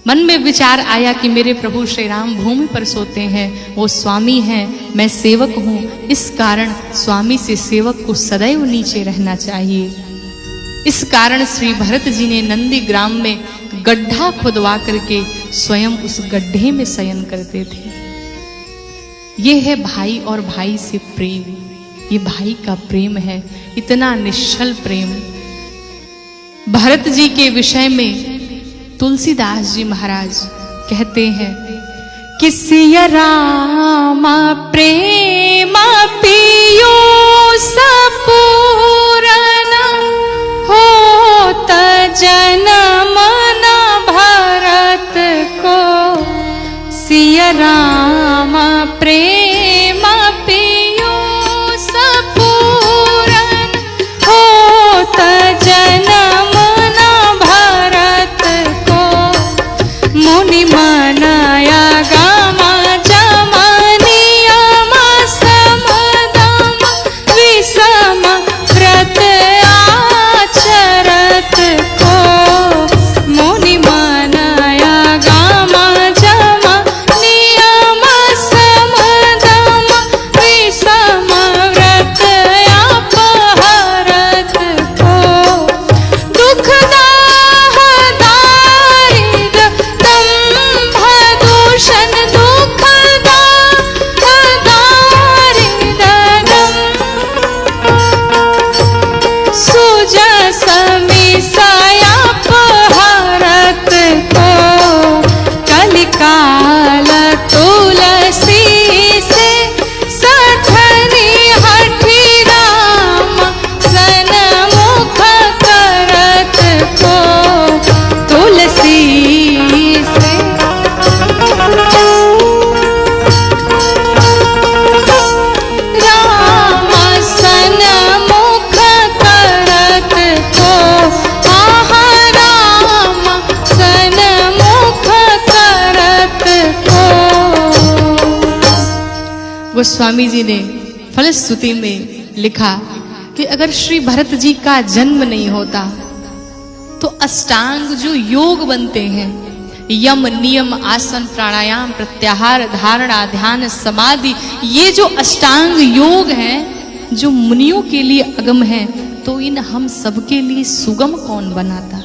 मन में विचार आया कि मेरे प्रभु श्री राम भूमि पर सोते हैं, वो स्वामी हैं, मैं सेवक हूँ, इस कारण स्वामी से सेवक को सदैव नीचे रहना चाहिए। इस कारण श्री भरत जी ने नंदी ग्राम में गड्ढा खुदवा करके स्वयं उस गड्ढे में शयन करते थे। ये है भाई और भाई से प्रेम, ये भाई का प्रेम है, इतना निश्चल प्रेम। भरत जी के विषय में तुलसीदास जी महाराज कहते हैं, किसिय रामा प्रेम पीयूष पूरन होत जन्म न राम प्रेम पीयूष पूरन होत जन्म न भरत को मुनि मनाया गाम जम नियम समदम विषम व्रत आचरत को मुनि मनाया गाम जम नियम समदम विषम व्रत अपहरत को दुखदाह दारिद दंभ दूषण दुखदाह दारिद सुजस अपहरत को कलिकाल तुलसी से सठनी हठी राम सन्मुख करत को तुलसी से राम सन्मुख करत को आहा राम सन्मुख करत को। गोस्वामी जी ने फलश्रुति में लिखा कि अगर श्री भरत जी का जन्म नहीं होता तो अष्टांग जो योग बनते हैं, यम नियम आसन प्राणायाम प्रत्याहार धारणा ध्यान समाधि, ये जो अष्टांग योग हैं जो मुनियों के लिए अगम हैं, तो इन हम सबके लिए सुगम कौन बनाता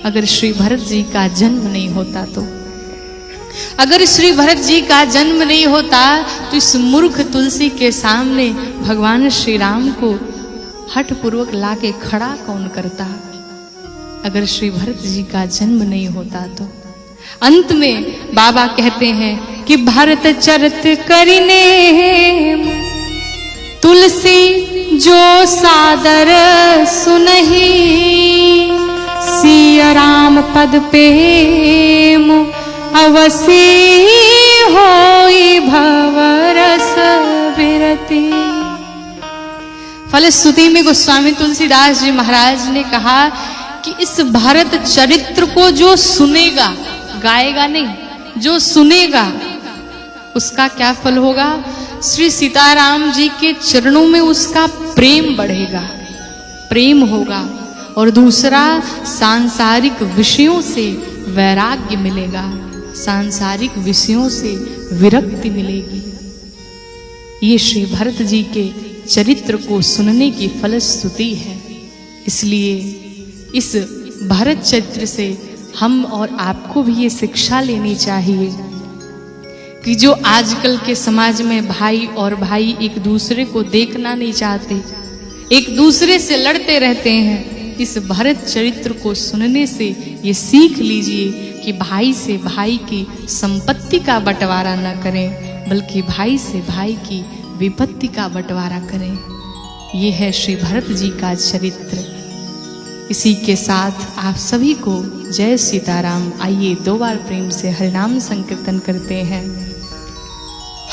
अगर श्री भरत जी का जन्म नहीं होता तो। अगर श्री भरत जी का जन्म नहीं होता तो इस मूर्ख तुलसी के सामने भगवान श्री राम को हठ पूर्वक लाके खड़ा कौन करता अगर श्री भरत जी का जन्म नहीं होता तो। अंत में बाबा कहते हैं कि भरत चरित करिने तुलसी जो सादर सुनहि सिया राम पद प्रेम अवसी होई भवरस विरति। फलश्रुति में गोस्वामी तुलसीदास जी महाराज ने कहा कि इस भरत चरित्र को जो सुनेगा, गाएगा नहीं, जो सुनेगा उसका क्या फल होगा? श्री सीताराम जी के चरणों में उसका प्रेम बढ़ेगा, प्रेम होगा। और दूसरा, सांसारिक विषयों से वैराग्य मिलेगा, सांसारिक विषयों से विरक्ति मिलेगी। ये श्री भरत जी के चरित्र को सुनने की फलश्रुति है। इसलिए इस भरत चरित्र से हम और आपको भी ये शिक्षा लेनी चाहिए कि जो आजकल के समाज में भाई और भाई एक दूसरे को देखना नहीं चाहते, एक दूसरे से लड़ते रहते हैं, इस भरत चरित्र को सुनने से ये सीख लीजिए कि भाई से भाई की संपत्ति का बंटवारा न करें, बल्कि भाई से भाई की विपत्ति का बंटवारा करें। ये है श्री भरत जी का चरित्र। इसी के साथ आप सभी को जय सीताराम। आइए 2 बार प्रेम से हरिनाम संकीर्तन करते हैं।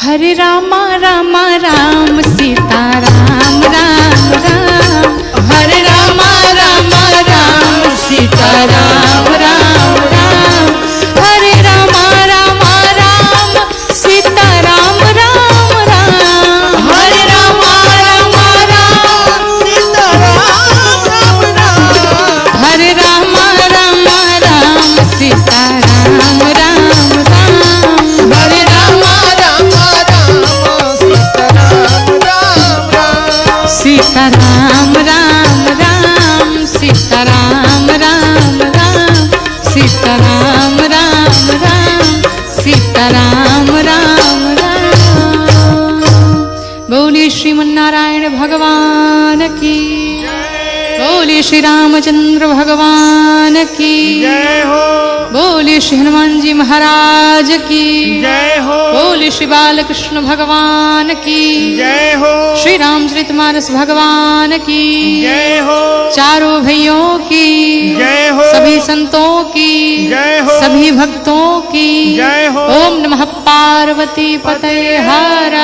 हरे रामा रामा राम सीताराम राम राम, हरे रामा रामा राम सीताराम राम राम, हरे रामा रामा राम सीताराम राम राम, हरे रामा रामा राम सीताराम राम राम, हरे रामा रामा राम सीताराम राम राम, हरे रामा रामा राम सीताराम राम राम, सीताराम राम राम, सीताराम राम राम, सीताराम राम राम। बोलिए श्रीमन्नारायण भगवान की, बोलिए श्री रामचंद्र भगवान की जय हो, बोलिए श्री हनुमान जी महाराज की जय हो, बोलिए श्री बालकृष्ण भगवान की जय हो, श्री रामचरितमानस भगवान की जय हो, चारों भैयों की जय हो, सभी संतों की जय हो, सभी भक्तों की जय हो। ओम नमः पार्वती पतये हर